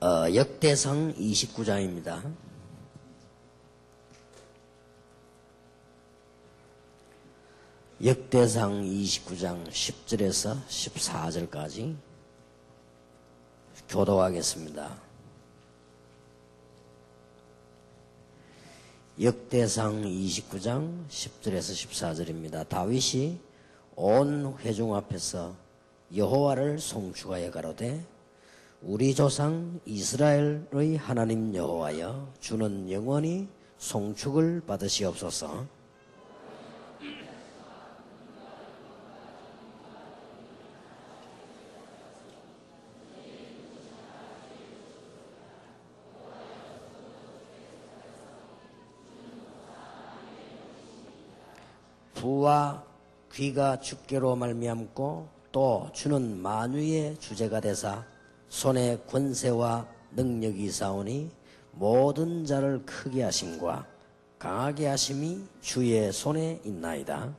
역대상 29장입니다. 역대상 29장 10절에서 14절까지 교독하겠습니다. 역대상 29장 10절에서 14절입니다. 다윗이 온 회중 앞에서 여호와를 송축하여 가로되 우리 조상 이스라엘의 하나님 여호와여 주는 영원히 송축을 받으시옵소서. 부와 귀가 주께로 말미암고 또 주는 만유의 주제가 되사 손에 권세와 능력이 있사오니 모든 자를 크게 하심과 강하게 하심이 주의 손에 있나이다.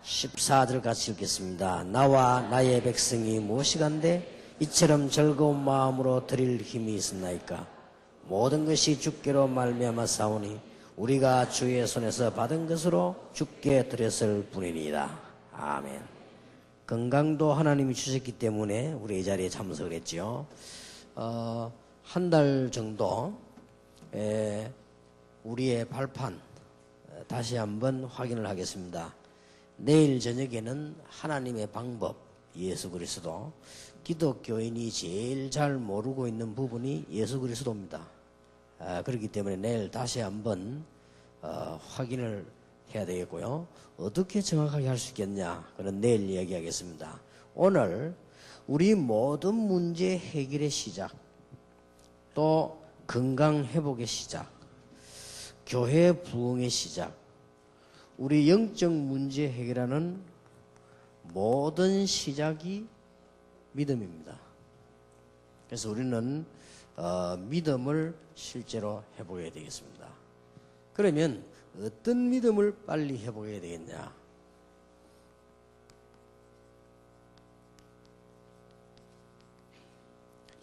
(14절) 같이 읽겠습니다. 나와 나의 백성이 무엇이간데 이처럼 즐거운 마음으로 드릴 힘이 있었나이까. 모든 것이 주께로 말미암아 싸우니 우리가 주의 손에서 받은 것으로 주께 드렸을 뿐이니이다. 아멘. 건강도 하나님이 주셨기 때문에 우리 이 자리에 참석을 했지요. 한 달 정도 우리의 발판 다시 한번 확인을 하겠습니다. 내일 저녁에는 하나님의 방법, 예수 그리스도, 기독교인이 제일 잘 모르고 있는 부분이 예수 그리스도입니다. 그렇기 때문에 내일 다시 한번 확인을 해야 되겠고요. 어떻게 정확하게 할 수 있겠냐? 그건 내일 이야기하겠습니다. 오늘 우리 모든 문제 해결의 시작, 또 건강 회복의 시작, 교회 부흥의 시작, 우리 영적 문제 해결하는 모든 시작이 믿음입니다. 그래서 우리는 믿음을 실제로 회복해야 되겠습니다. 그러면 어떤 믿음을 빨리 회복해야 되겠냐?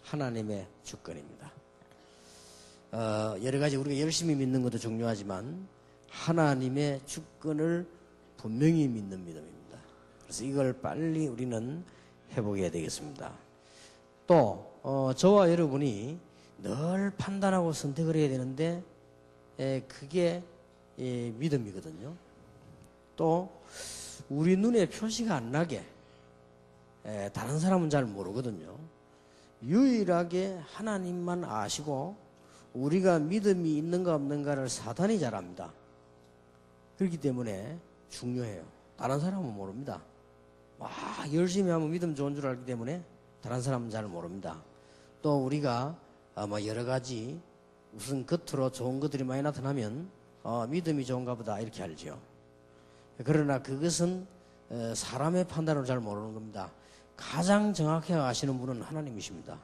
하나님의 주권입니다. 여러 가지 우리가 열심히 믿는 것도 중요하지만 하나님의 주권을 분명히 믿는 믿음입니다. 그래서 이걸 빨리 우리는 회복해야 되겠습니다. 또 저와 여러분이 늘 판단하고 선택을 해야 되는데 그게 믿음이거든요. 또 우리 눈에 표시가 안 나게 다른 사람은 잘 모르거든요. 유일하게 하나님만 아시고 우리가 믿음이 있는가 없는가를 사단이 잘 압니다. 그렇기 때문에 중요해요. 다른 사람은 모릅니다. 열심히 하면 믿음 좋은 줄 알기 때문에 다른 사람은 잘 모릅니다. 또 우리가 여러 가지 무슨 겉으로 좋은 것들이 많이 나타나면 믿음이 좋은가 보다 이렇게 알죠. 그러나 그것은 사람의 판단으로 잘 모르는 겁니다. 가장 정확히 아시는 분은 하나님이십니다.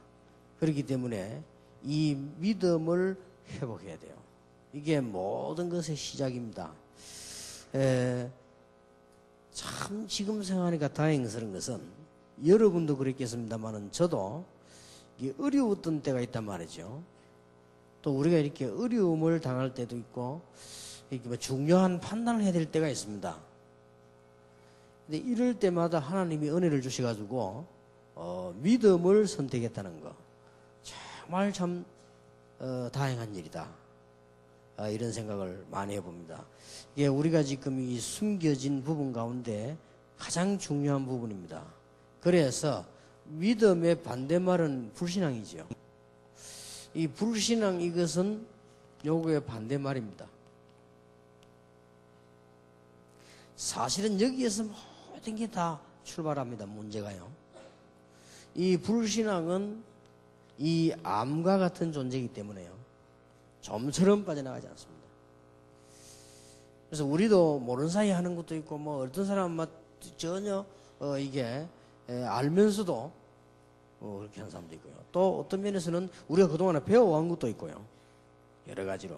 그렇기 때문에 이 믿음을 회복해야 돼요. 이게 모든 것의 시작입니다. 참 지금 생각하니까 다행스러운 것은 여러분도 그랬겠습니다만은 저도 이게 어려웠던 때가 있단 말이죠. 또 우리가 이렇게 어려움을 당할 때도 있고 이렇게 중요한 판단을 해야 될 때가 있습니다. 근데 이럴 때마다 하나님이 은혜를 주셔가지고 믿음을 선택했다는 거 정말 참 다행한 일이다. 이런 생각을 많이 해봅니다. 이게 우리가 지금 이 숨겨진 부분 가운데 가장 중요한 부분입니다. 그래서 믿음의 반대말은 불신앙이죠. 이 불신앙 이것은 요거의 반대말입니다. 사실은 여기에서 모든 게 다 출발합니다. 문제가요. 이 불신앙은 이 암과 같은 존재이기 때문에요. 좀처럼 빠져나가지 않습니다. 그래서 우리도 모르는 사이에 하는 것도 있고 어떤 사람은 전혀 이게 알면서도 그렇게 하는 사람도 있고요. 또 어떤 면에서는 우리가 그동안에 배워온 것도 있고요. 여러 가지로.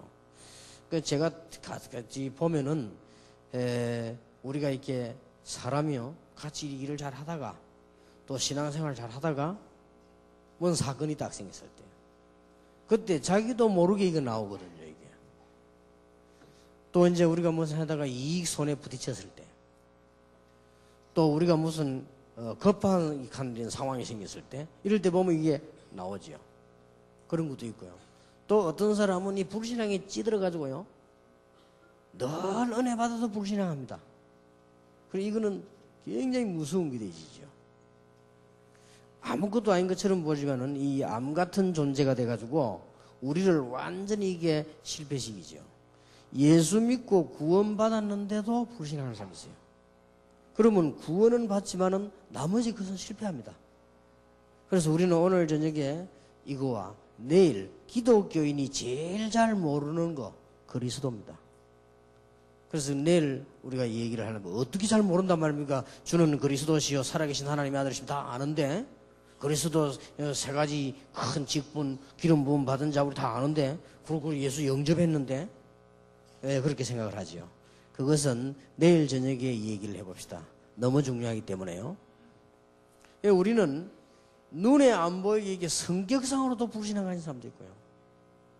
그러니까 제가 같이 보면은 우리가 이렇게 사람이요 같이 일을 잘 하다가 또 신앙생활 잘 하다가 뭔 사건이 딱 생겼을 때 그때 자기도 모르게 이거 나오거든요. 이게 또 이제 우리가 무슨 하다가 이익 손해 부딪혔을 때 또 우리가 무슨 급한 상황이 생겼을 때 이럴 때 보면 이게 나오지요. 그런 것도 있고요. 또 어떤 사람은 이 불신앙에 찌들어 가지고요 늘 은혜 받아도 불신앙합니다. 그리고 이거는 굉장히 무서운 게 되시죠. 아무것도 아닌 것처럼 보지만은 이 암 같은 존재가 돼가지고 우리를 완전히 이게 실패시키죠. 예수 믿고 구원받았는데도 불신하는 사람이 있어요. 그러면 구원은 받지만은 나머지 것은 실패합니다. 그래서 우리는 오늘 저녁에 이거와 내일 기독교인이 제일 잘 모르는 거 그리스도입니다. 그래서 내일 우리가 얘기를 하려면 어떻게 잘 모른단 말입니까? 주는 그리스도시요 살아계신 하나님의 아들이시면 다 아는데 그리스도 세 가지 큰 직분 기름 부음 받은 자 우리 다 아는데 그리고 예수 영접했는데 왜 그렇게 생각을 하지요? 그것은 내일 저녁에 얘기를 해봅시다. 너무 중요하기 때문에요. 우리는 눈에 안 보이게 이게 성격상으로도 불신앙하는 사람도 있고요.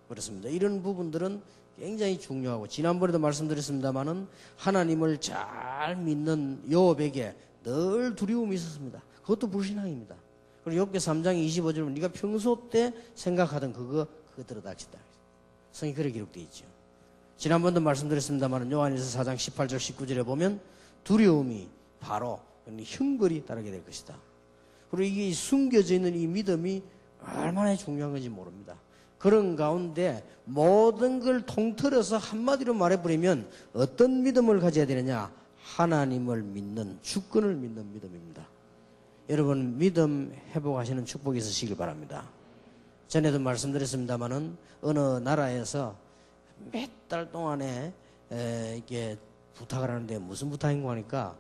그렇습니다. 이런 부분들은 굉장히 중요하고 지난번에도 말씀드렸습니다마는 하나님을 잘 믿는 요업에게 늘 두려움이 있었습니다. 그것도 불신앙입니다. 그리고 욥기 3장 25절은 네가 평소 때 생각하던 그거 들어닥친다. 성이 그렇게 기록되어 있죠. 지난번도 말씀드렸습니다마는 요한일서 4장 18절 19절에 보면 두려움이 바로 형벌이 따르게 될 것이다. 그리고 이게 숨겨져 있는 이 믿음이 얼마나 중요한 건지 모릅니다. 그런 가운데 모든 걸 통틀어서 한마디로 말해버리면 어떤 믿음을 가져야 되느냐? 하나님을 믿는 주권을 믿는 믿음입니다. 여러분 믿음 회복하시는 축복이 있으시길 바랍니다. 전에도 말씀드렸습니다마는 어느 나라에서 몇 달 동안에 이렇게 부탁을 하는데 무슨 부탁인가 하니까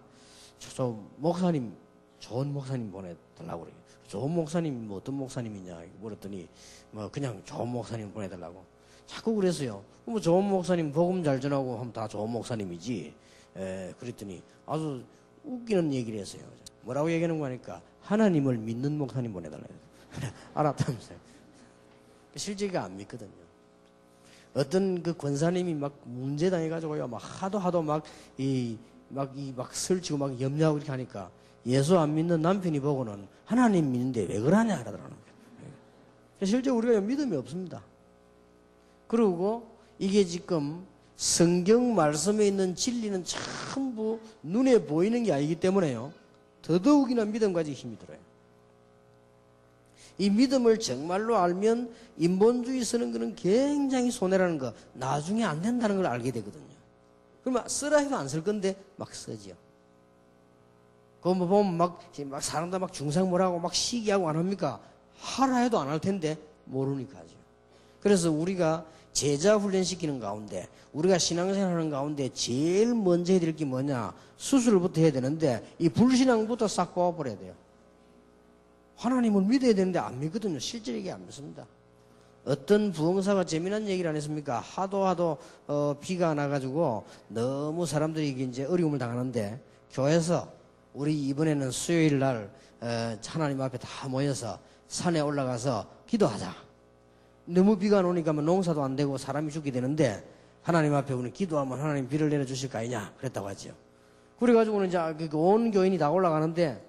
저 목사님 좋은 목사님 보내달라고 그래요. 좋은 목사님이 뭐 어떤 목사님이냐 물었더니 뭐 그냥 좋은 목사님 보내달라고 자꾸 그랬어요. 뭐 좋은 목사님 복음 잘 전하고 하면 다 좋은 목사님이지. 그랬더니 아주 웃기는 얘기를 했어요. 뭐라고 얘기하는 거 하니까 하나님을 믿는 목사님 보내달라고 알았다면서요. 실제가 안 믿거든요. 어떤 그 권사님이 막 문제 당해가지고요 막 하도 막 설치고 막 염려하고 이렇게 하니까 예수 안 믿는 남편이 보고는 하나님 믿는데 왜 그러냐 하더라고요. 실제 우리가 믿음이 없습니다. 그리고 이게 지금 성경 말씀에 있는 진리는 전부 눈에 보이는 게 아니기 때문에요. 더더욱이나 믿음 가지기 힘이 들어요. 이 믿음을 정말로 알면 인본주의 쓰는 거는 굉장히 손해라는 거, 나중에 안 된다는 걸 알게 되거든요. 그러면 쓰라 해도 안 쓸 건데 막 쓰지요. 그거 뭐 보면 막 사람들 막 중상모라고 막 시기하고 안 합니까? 하라 해도 안 할 텐데 모르니까 하죠. 그래서 우리가 제자 훈련시키는 가운데 우리가 신앙생활 하는 가운데 제일 먼저 해야 될 게 뭐냐? 수술부터 해야 되는데 이 불신앙부터 싹 뽑아버려야 돼요. 하나님을 믿어야 되는데 안 믿거든요. 실제 얘기 안 믿습니다. 어떤 부흥사가 재미난 얘기를 안 했습니까? 하도 비가 나가지고 너무 사람들이 이제 어려움을 당하는데 교회에서 우리 이번에는 수요일 날 하나님 앞에 다 모여서 산에 올라가서 기도하자. 너무 비가 오니까 농사도 안 되고 사람이 죽게 되는데 하나님 앞에 우리 기도하면 하나님 비를 내려주실 거 아니냐 그랬다고 하죠. 그래가지고는 이제 온 교인이 다 올라가는데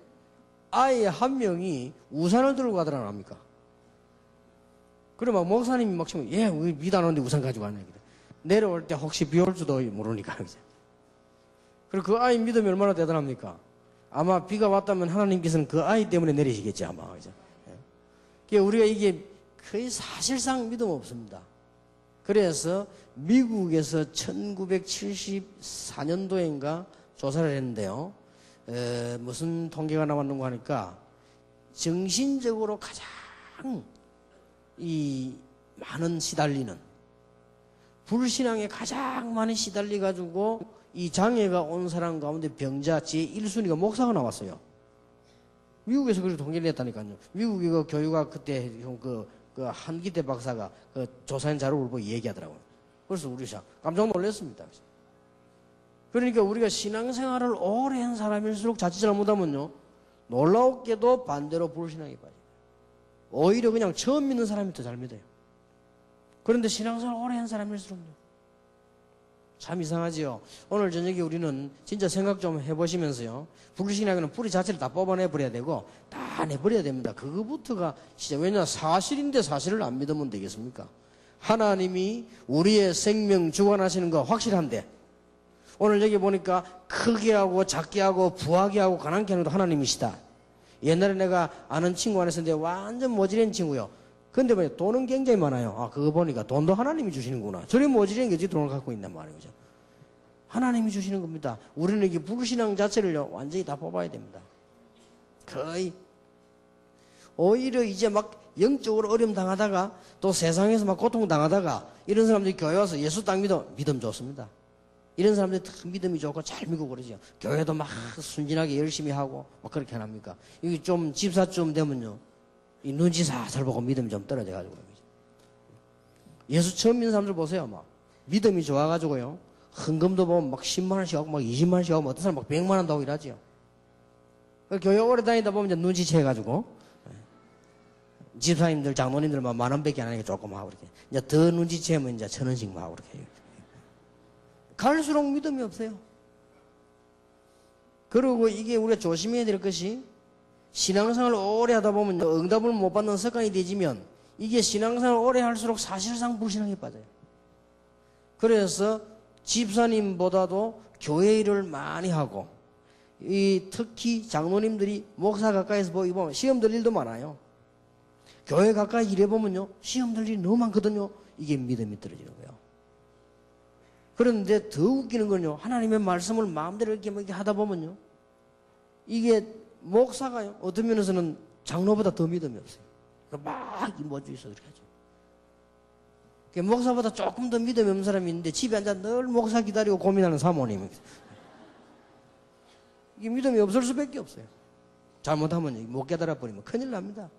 아예 한 명이 우산을 들고 가더라 합니까? 그래 막 목사님이 막 치면 우리 비 안 오는데 우산 가지고 왔네. 내려올 때 혹시 비 올 수도 모르니까. 그리고 그 아이 믿음이 얼마나 대단합니까? 아마 비가 왔다면 하나님께서는 그 아이 때문에 내리시겠지 아마. 그죠? 그러니까 우리가 이게 거의 사실상 믿음 없습니다. 그래서 미국에서 1974년도인가 조사를 했는데요. 무슨 통계가 나왔는가 하니까 정신적으로 가장 이 많은 시달리는 불신앙에 가장 많이 시달리 가지고 이 장애가 온 사람 가운데 병자 제1순위가 목사가 나왔어요. 미국에서 그렇게 통계를 냈다니까요. 미국의 그 교육학 그때 그 한기대 박사가 그 조사한 자료를 보고 얘기하더라고요. 그래서 우리 참 깜짝 놀랐습니다. 그러니까 우리가 신앙생활을 오래 한 사람일수록 자칫 잘못하면요, 놀라웠게도 반대로 불신앙에 빠져요. 오히려 그냥 처음 믿는 사람이 더 잘 믿어요. 그런데 신앙생활 오래 한 사람일수록요, 참 이상하지요. 오늘 저녁에 우리는 진짜 생각 좀 해보시면서요, 불신앙에는 뿌리 자체를 다 뽑아내버려야 되고 다 내버려야 됩니다. 그거부터가 진짜, 왜냐, 사실인데 사실을 안 믿으면 되겠습니까? 하나님이 우리의 생명 주관하시는 거 확실한데, 오늘 여기 보니까 크게 하고 작게 하고 부하게 하고 가난케 하는 것도 하나님이시다. 옛날에 내가 아는 친구 하나 있었는데 완전 모질한 친구요. 근데 뭐 돈은 굉장히 많아요. 아, 그거 보니까 돈도 하나님이 주시는구나. 저리 모질한 게 어찌 돈을 갖고 있단 말이죠. 하나님이 주시는 겁니다. 우리는 이게 불신앙 자체를요, 완전히 다 뽑아야 됩니다. 거의. 오히려 이제 막 영적으로 어려움 당하다가 또 세상에서 막 고통 당하다가 이런 사람들이 교회 와서 예수 딱 믿음 좋습니다. 이런 사람들이 딱 믿음이 좋고 잘 믿고 그러죠. 교회도 막 순진하게 열심히 하고 막 그렇게 안 합니까? 이게 좀 집사쯤 되면요, 이 눈치 살살 보고 믿음이 좀 떨어져가지고. 예수 처음 믿는 사람들 보세요. 막 믿음이 좋아가지고요, 헌금도 보면 막 10만원씩 하고 막 20만원씩 하고 어떤 사람 막 100만원도 하고 이러지요. 교회 오래 다니다 보면 이제 눈치채가지고 집사님들, 장로님들만 10,000원밖에 안 하니까 조금 하고 이렇게. 이제 더 눈치채면 이제 1,000원씩만 하고 이렇게. 갈수록 믿음이 없어요. 그리고 이게 우리가 조심해야 될 것이, 신앙생활을 오래 하다 보면 응답을 못 받는 습관이 되지면 이게 신앙생활을 오래 할수록 사실상 불신앙에 빠져요. 그래서 집사님보다도 교회 일을 많이 하고, 특히 장로님들이 목사 가까이서 보면 시험 들 일도 많아요. 교회 가까이 일해보면요, 시험 들 일이 너무 많거든요. 이게 믿음이 떨어지는 거예요. 그런데 더 웃기는 건요, 하나님의 말씀을 마음대로 이렇게 하다 보면요, 이게 목사가요, 어떤 면에서는 장로보다 더 믿음이 없어요. 막 모주 있어 그렇게 하죠. 목사보다 조금 더 믿음이 없는 사람이 있는데 집에 앉아 늘 목사 기다리고 고민하는 사모님. 이게 믿음이 없을 수밖에 없어요. 잘못하면 못 깨달아 버리면 큰일 납니다.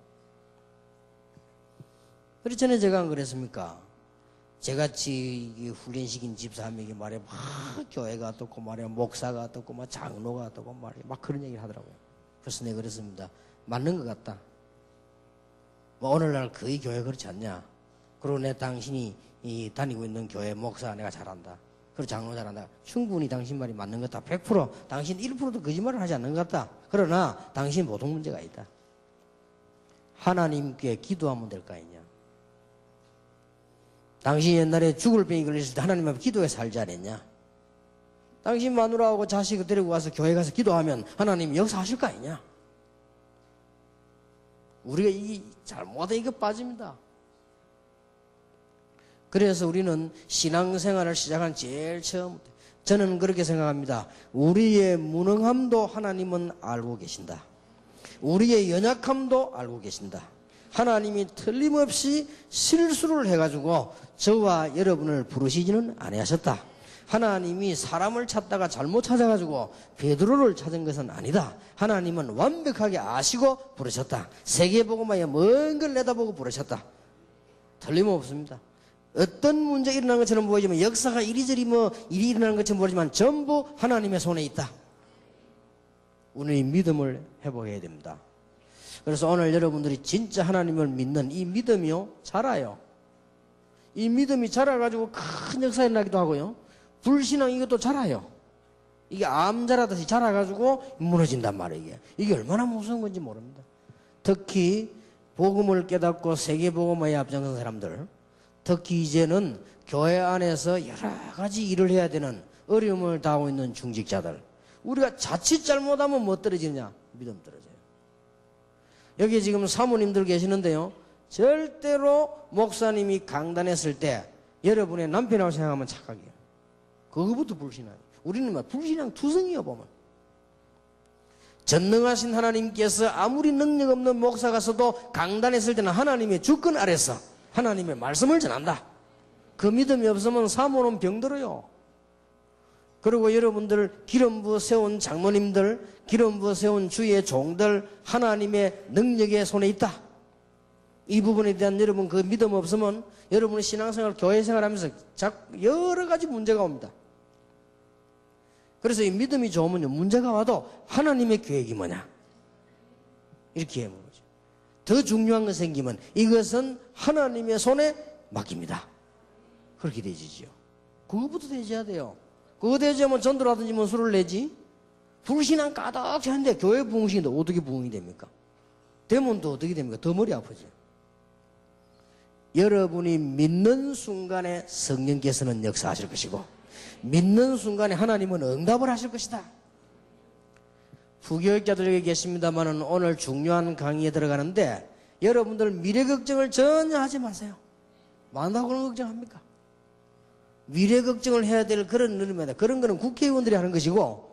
그렇지 전에 제가 안 그랬습니까? 제같이 훈련시킨 집사 한 명이 말이야, 막 교회가 어떻고 말이야, 목사가 어떻고 막 장로가 어떻고 말이야, 막 그런 얘기를 하더라고요. 그래서 내가 그랬습니다. 맞는 것 같다. 뭐 오늘날 거의 교회 그렇지 않냐? 그리고 내 당신이 다니고 있는 교회 목사 내가 잘한다. 그리고 장로 잘한다. 충분히 당신 말이 맞는 것 같다. 100% 당신 1%도 거짓말을 하지 않는 것 같다. 그러나 당신 모든 문제가 있다. 하나님께 기도하면 될 거 아니냐? 당신 옛날에 죽을 병이 걸렸을 때 하나님 앞에 기도해 살지 않았냐? 당신 마누라하고 자식을 데리고 와서 교회 가서 기도하면 하나님 역사하실 거 아니냐? 우리가 이 잘못하다 이거 빠집니다. 그래서 우리는 신앙생활을 시작한 제일 처음, 저는 그렇게 생각합니다. 우리의 무능함도 하나님은 알고 계신다. 우리의 연약함도 알고 계신다. 하나님이 틀림없이 실수를 해가지고 저와 여러분을 부르시지는 아니하셨다. 하나님이 사람을 찾다가 잘못 찾아가지고 베드로를 찾은 것은 아니다. 하나님은 완벽하게 아시고 부르셨다. 세계복음화에 먼 걸 내다보고 부르셨다. 틀림없습니다. 어떤 문제가 일어나는 것처럼 보이지만, 역사가 이리저리 일이 일어나는 것처럼 보이지만 전부 하나님의 손에 있다. 우리 믿음을 회복해야 됩니다. 그래서 오늘 여러분들이 진짜 하나님을 믿는 이 믿음이요, 자라요. 이 믿음이 자라가지고 큰 역사가 일어나기도 하고요, 불신앙 이것도 자라요. 이게 암 자라듯이 자라가지고 무너진단 말이에요. 이게 얼마나 무서운 건지 모릅니다. 특히 복음을 깨닫고 세계복음화에 앞장선 사람들, 특히 이제는 교회 안에서 여러 가지 일을 해야 되는 어려움을 당하고 있는 중직자들, 우리가 자칫 잘못하면 뭐 떨어지느냐? 믿음 떨어져요. 여기 지금 사모님들 계시는데요, 절대로 목사님이 강단했을 때 여러분의 남편이라고 생각하면 착각이에요. 그거부터 불신앙이에요. 우리는 막 불신앙 투성이요. 보면 전능하신 하나님께서 아무리 능력 없는 목사가 서도 강단했을 때는 하나님의 주권 아래서 하나님의 말씀을 전한다. 그 믿음이 없으면 사모는 병들어요. 그리고 여러분들 기름 부어 세운 장로님들, 기름 부어 세운 주의 종들, 하나님의 능력의 손에 있다. 이 부분에 대한 여러분 그 믿음 없으면 여러분의 신앙생활, 교회 생활하면서 여러 가지 문제가 옵니다. 그래서 이 믿음이 좋으면요, 문제가 와도 하나님의 계획이 뭐냐? 이렇게 해보는 거죠. 더 중요한 거 생기면 이것은 하나님의 손에 맡깁니다. 그렇게 되지죠. 그거부터 되셔야 돼요. 그거 되지면 전도라든지 뭐 술을 내지. 불신앙 가득 차는데 교회 부흥시킨데 어떻게 부흥이 됩니까? 되면 또 어떻게 됩니까? 더 머리 아프죠. 여러분이 믿는 순간에 성령께서는 역사하실 것이고, 믿는 순간에 하나님은 응답을 하실 것이다. 부교육자들에게 계십니다만은 오늘 중요한 강의에 들어가는데 여러분들 미래 걱정을 전혀 하지 마세요. 많다고 그런 걱정합니까? 미래 걱정을 해야 될 그런 일입니다. 그런 거는 국회의원들이 하는 것이고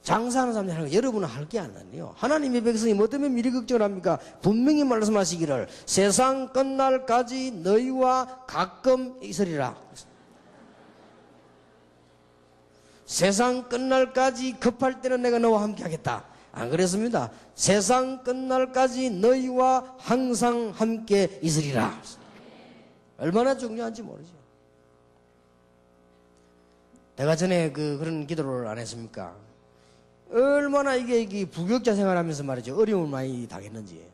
장사하는 사람들이 하는 거, 여러분은 할 게 아니에요. 하나님의 백성이 뭐 때문에 미래 걱정을 합니까? 분명히 말씀하시기를 세상 끝날까지 너희와 가끔 있으리라. 세상 끝날까지 급할 때는 내가 너와 함께 하겠다. 안 그랬습니다. 세상 끝날까지 너희와 항상 함께 있으리라. 얼마나 중요한지 모르죠. 내가 전에 그런 기도를 안 했습니까? 얼마나 이게 부교육자 생활하면서 말이죠. 어려움을 많이 당했는지.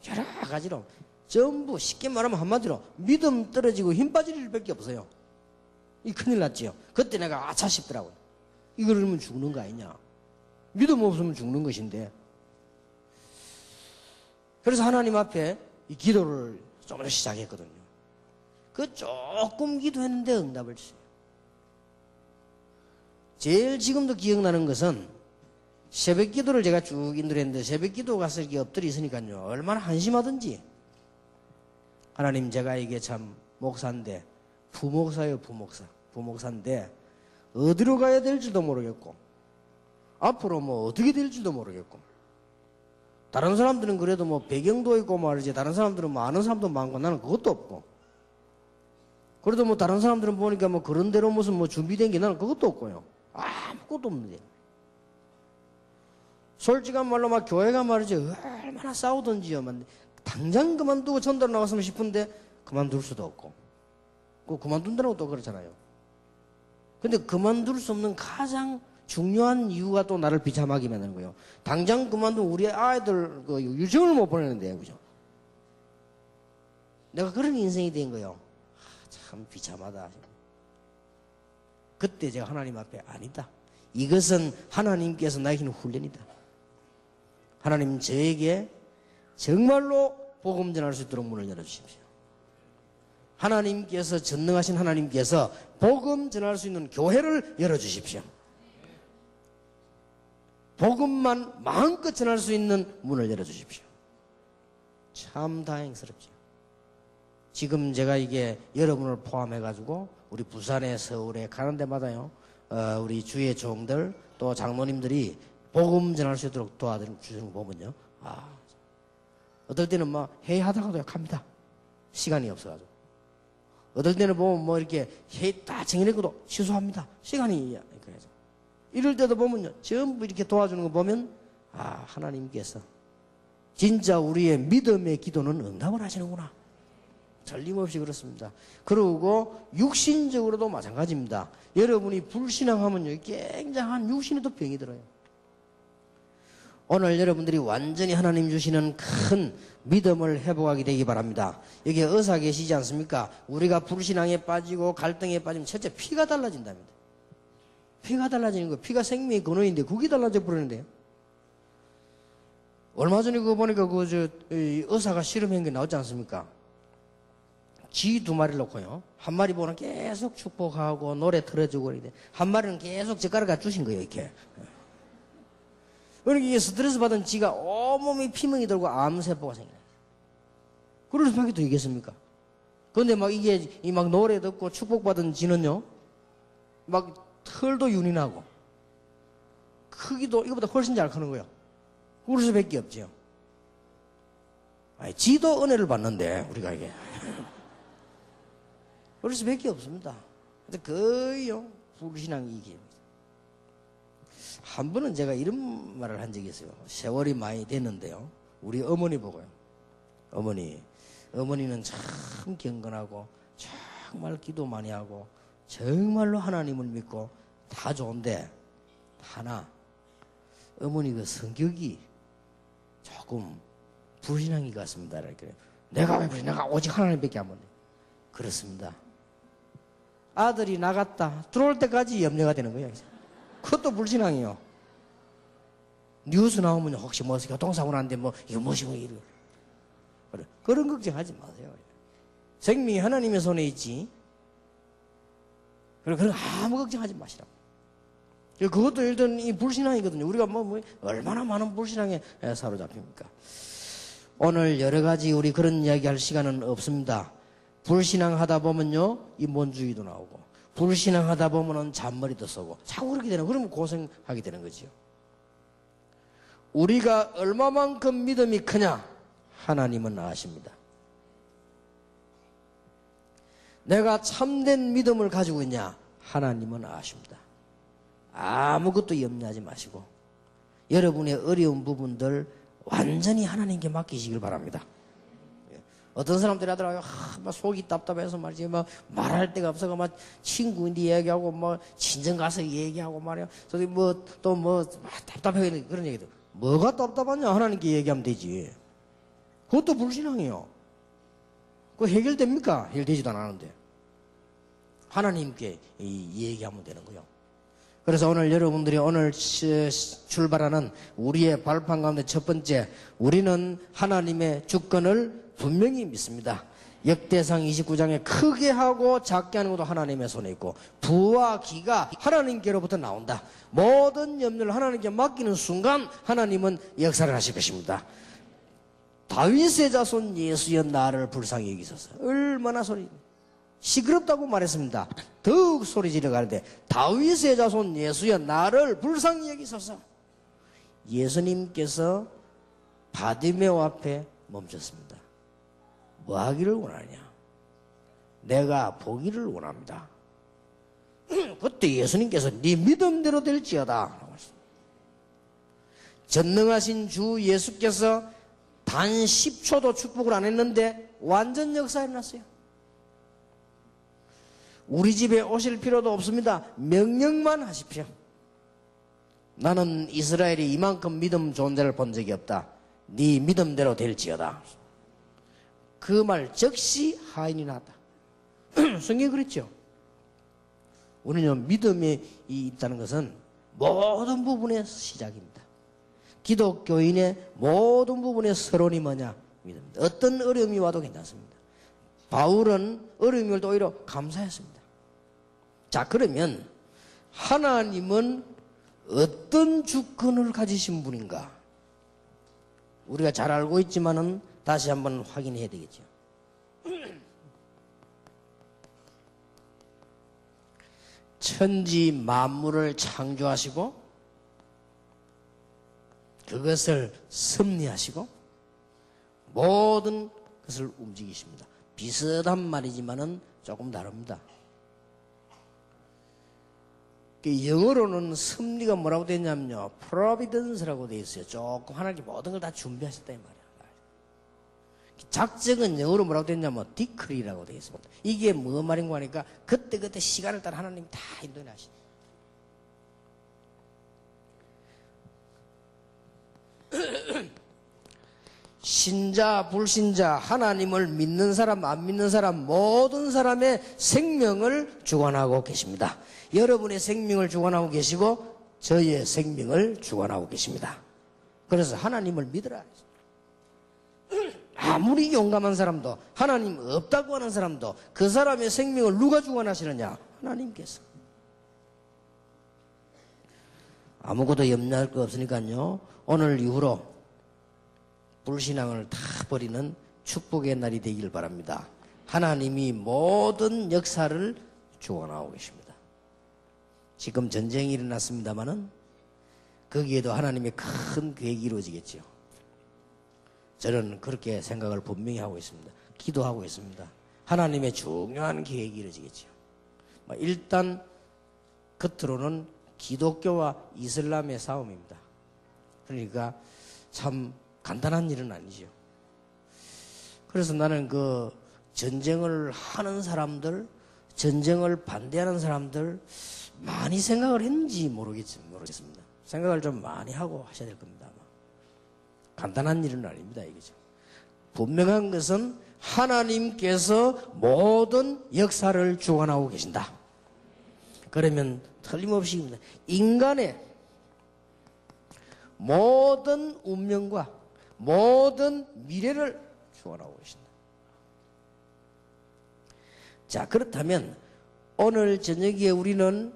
여러 가지로. 전부 쉽게 말하면 한마디로 믿음 떨어지고 힘 빠질 일밖에 없어요. 이 큰일 났지요. 그때 내가 아차 싶더라고요. 이걸 그러면 죽는 거 아니냐. 믿음 없으면 죽는 것인데. 그래서 하나님 앞에 이 기도를 조금씩 시작했거든요. 그 조금 기도했는데 응답을 주세요. 제일 지금도 기억나는 것은 새벽 기도를 제가 쭉 인도했는데 새벽 기도 가서 이렇게 엎드려 있으니까요. 얼마나 한심하든지. 하나님, 제가 이게 참 목사인데, 부목사예요, 부목사. 부목사인데, 어디로 가야 될지도 모르겠고, 앞으로 뭐 어떻게 될지도 모르겠고, 다른 사람들은 그래도 뭐 배경도 있고 말이지, 다른 사람들은 뭐 아는 사람도 많고, 나는 그것도 없고, 그래도 뭐 다른 사람들은 보니까 뭐 그런 대로 무슨 뭐 준비된 게 나는 그것도 없고요. 아무것도 없는데. 솔직한 말로 막 교회가 말이지, 얼마나 싸우던지요. 당장 그만두고 전도로 나갔으면 싶은데, 그만둘 수도 없고, 그만둔다고 또 그렇잖아요. 근데 그만둘 수 없는 가장 중요한 이유가 또 나를 비참하게 만드는 거예요. 당장 그만둔 우리 아이들 유치원을 못 보내는데, 그죠? 내가 그런 인생이 된 거예요. 참 비참하다. 그때 제가 하나님 앞에 아니다. 이것은 하나님께서 나에게는 훈련이다. 하나님, 저에게 정말로 복음 전할 수 있도록 문을 열어주십시오. 하나님께서, 전능하신 하나님께서 복음 전할 수 있는 교회를 열어주십시오. 복음만 마음껏 전할 수 있는 문을 열어주십시오. 참 다행스럽죠. 지금 제가 이게 여러분을 포함해가지고 우리 부산에, 서울에 가는 데마다요, 우리 주의 종들 또 장로님들이 복음 전할 수 있도록 도와주는 거 보면요, 어떨 때는 막 회의하다가도 약합니다. 시간이 없어가지고. 어떨 때는 보면 뭐 이렇게 회의 다 정해놓고도 취소합니다. 시간이 그래서. 이럴 때도 보면요, 전부 이렇게 도와주는 거 보면 하나님께서 진짜 우리의 믿음의 기도는 응답을 하시는구나. 틀림없이 그렇습니다. 그리고 육신적으로도 마찬가지입니다. 여러분이 불신앙하면요, 굉장한 육신에도 병이 들어요. 오늘 여러분들이 완전히 하나님 주시는 큰 믿음을 회복하게 되기 바랍니다. 여기 의사 계시지 않습니까? 우리가 불신앙에 빠지고 갈등에 빠지면 첫째 피가 달라진답니다. 피가 달라지는 거예요. 피가 생명의 근원인데 그게 달라져 버리는데요. 얼마 전에 그거 보니까 의사가 실험한 게 나왔지 않습니까? 쥐 2마리를 놓고요, 한 마리 보는 계속 축복하고 노래 틀어주고 그러는데 한 마리는 계속 젓가락을 주신 거예요, 이렇게. 그러니까 이게 스트레스 받은 쥐가 온몸이 피멍이 들고 암세포가 생겨요. 그럴 수밖에 더 있겠습니까? 그런데 막 이게 막 노래 듣고 축복받은 쥐는요, 막 털도 윤이 나고 크기도 이거보다 훨씬 잘 크는 거예요. 그럴 수밖에 없죠. 쥐도 은혜를 받는데 우리가 이게 그럴 수밖에 없습니다. 근데 거의요, 불신앙이 이깁니다. 한 번은 제가 이런 말을 한 적이 있어요. 세월이 많이 됐는데요, 우리 어머니 보고요. 어머니는 참 경건하고 정말 기도 많이 하고 정말로 하나님을 믿고 다 좋은데 하나, 어머니 그 성격이 조금 불신앙이 같습니다. 이렇게. 내가 왜 불신앙? 내가 오직 하나님밖에 안 보네. 그렇습니다. 아들이 나갔다 들어올 때까지 염려가 되는 거예요. 그것도 불신앙이요. 뉴스 나오면 혹시 뭐 교통사고 났는데 뭐 이거 무엇이고 이러. 그런 걱정하지 마세요. 생명이 하나님의 손에 있지. 그런 아무 걱정하지 마시라고. 그것도 일단 이 불신앙이거든요. 우리가 뭐 얼마나 많은 불신앙에 사로잡힙니까? 오늘 여러 가지 우리 그런 이야기 할 시간은 없습니다. 불신앙 하다 보면요, 인본주의도 나오고, 불신앙 하다 보면은 잔머리도 쏘고, 자꾸 그렇게 되는, 그러면 고생하게 되는 거지요. 우리가 얼마만큼 믿음이 크냐? 하나님은 아십니다. 내가 참된 믿음을 가지고 있냐? 하나님은 아십니다. 아무것도 염려하지 마시고 여러분의 어려운 부분들 완전히 하나님께 맡기시길 바랍니다. 어떤 사람들이 하더라고요. 막 속이 답답해서 말이지, 막 말할 데가 없어가 막 친구인데 얘기하고, 뭐 친정 가서 얘기하고 말이야. 저기 뭐 또 뭐 답답해 그런 얘기도. 뭐가 답답하냐? 하나님께 얘기하면 되지. 그것도 불신앙이에요. 그거 해결됩니까? 해결되지도 않았는데. 하나님께 얘기하면 되는 거예요. 그래서 오늘 여러분들이 오늘 출발하는 우리의 발판 가운데 첫 번째, 우리는 하나님의 주권을 분명히 믿습니다. 역대상 29장에 크게 하고 작게 하는 것도 하나님의 손에 있고, 부와 기가 하나님께로부터 나온다. 모든 염려를 하나님께 맡기는 순간 하나님은 역사를 하실 것입니다. 다윗의 자손 예수여 나를 불쌍히 여기소서. 얼마나 소리 시끄럽다고 말했습니다. 더욱 소리 지르 가는데 다윗의 자손 예수여 나를 불쌍히 여기소서. 예수님께서 바디메오 앞에 멈췄습니다. 뭐 하기를 원하냐? 내가 보기를 원합니다. 그때 예수님께서 네 믿음대로 될지어다. 전능하신 주 예수께서 단 10초도 축복을 안 했는데 완전 역사에 났어요. 우리 집에 오실 필요도 없습니다. 명령만 하십시오. 나는 이스라엘이 이만큼 믿음 좋은 자를 본 적이 없다. 네 믿음대로 될지어다. 그 말 즉시 하인이 났다. 성경이 그랬죠. 우리는 믿음이 있다는 것은 모든 부분의 시작입니다. 기독교인의 모든 부분의 서론이 뭐냐? 믿음입니다. 어떤 어려움이 와도 괜찮습니다. 바울은 어려움이 올 때 오히려 감사했습니다. 자, 그러면 하나님은 어떤 주권을 가지신 분인가? 우리가 잘 알고 있지만은 다시 한번 확인해야 되겠죠. 천지 만물을 창조하시고 그것을 섭리하시고 모든 것을 움직이십니다. 비슷한 말이지만은 조금 다릅니다. 영어로는 섭리가 뭐라고 되어 있냐면요, providence라고 되어 있어요. 조금 하나님께 모든 걸 다 준비하셨다 이 말이야. 작정은 영어로 뭐라고 되어 있냐면 decree라고 되어 있습니다. 이게 뭐 말인가 하니까 그때그때 시간을 따라 하나님이 다 인도해 하시. 신자 불신자 하나님을 믿는 사람 안 믿는 사람 모든 사람의 생명을 주관하고 계십니다. 여러분의 생명을 주관하고 계시고 저의 생명을 주관하고 계십니다. 그래서 하나님을 믿으라. 아무리 용감한 사람도 하나님 없다고 하는 사람도 그 사람의 생명을 누가 주관하시느냐? 하나님께서. 아무것도 염려할 거 없으니까요, 오늘 이후로 불신앙을 다 버리는 축복의 날이 되길 바랍니다. 하나님이 모든 역사를 주관하고 계십니다. 지금 전쟁이 일어났습니다마는 거기에도 하나님의 큰 계획이 이루어지겠죠. 저는 그렇게 생각을 분명히 하고 있습니다. 기도하고 있습니다. 하나님의 중요한 계획이 이루어지겠죠. 일단 겉으로는 기독교와 이슬람의 싸움입니다. 그러니까 참 간단한 일은 아니죠. 그래서 나는 그 전쟁을 하는 사람들, 전쟁을 반대하는 사람들, 많이 생각을 했는지 모르겠습니다. 생각을 좀 많이 하고 하셔야 될 겁니다. 아마. 간단한 일은 아닙니다. 이거죠. 분명한 것은 하나님께서 모든 역사를 주관하고 계신다. 그러면 틀림없이 인간의 모든 운명과 모든 미래를 주관하고 계신다. 자, 그렇다면 오늘 저녁에 우리는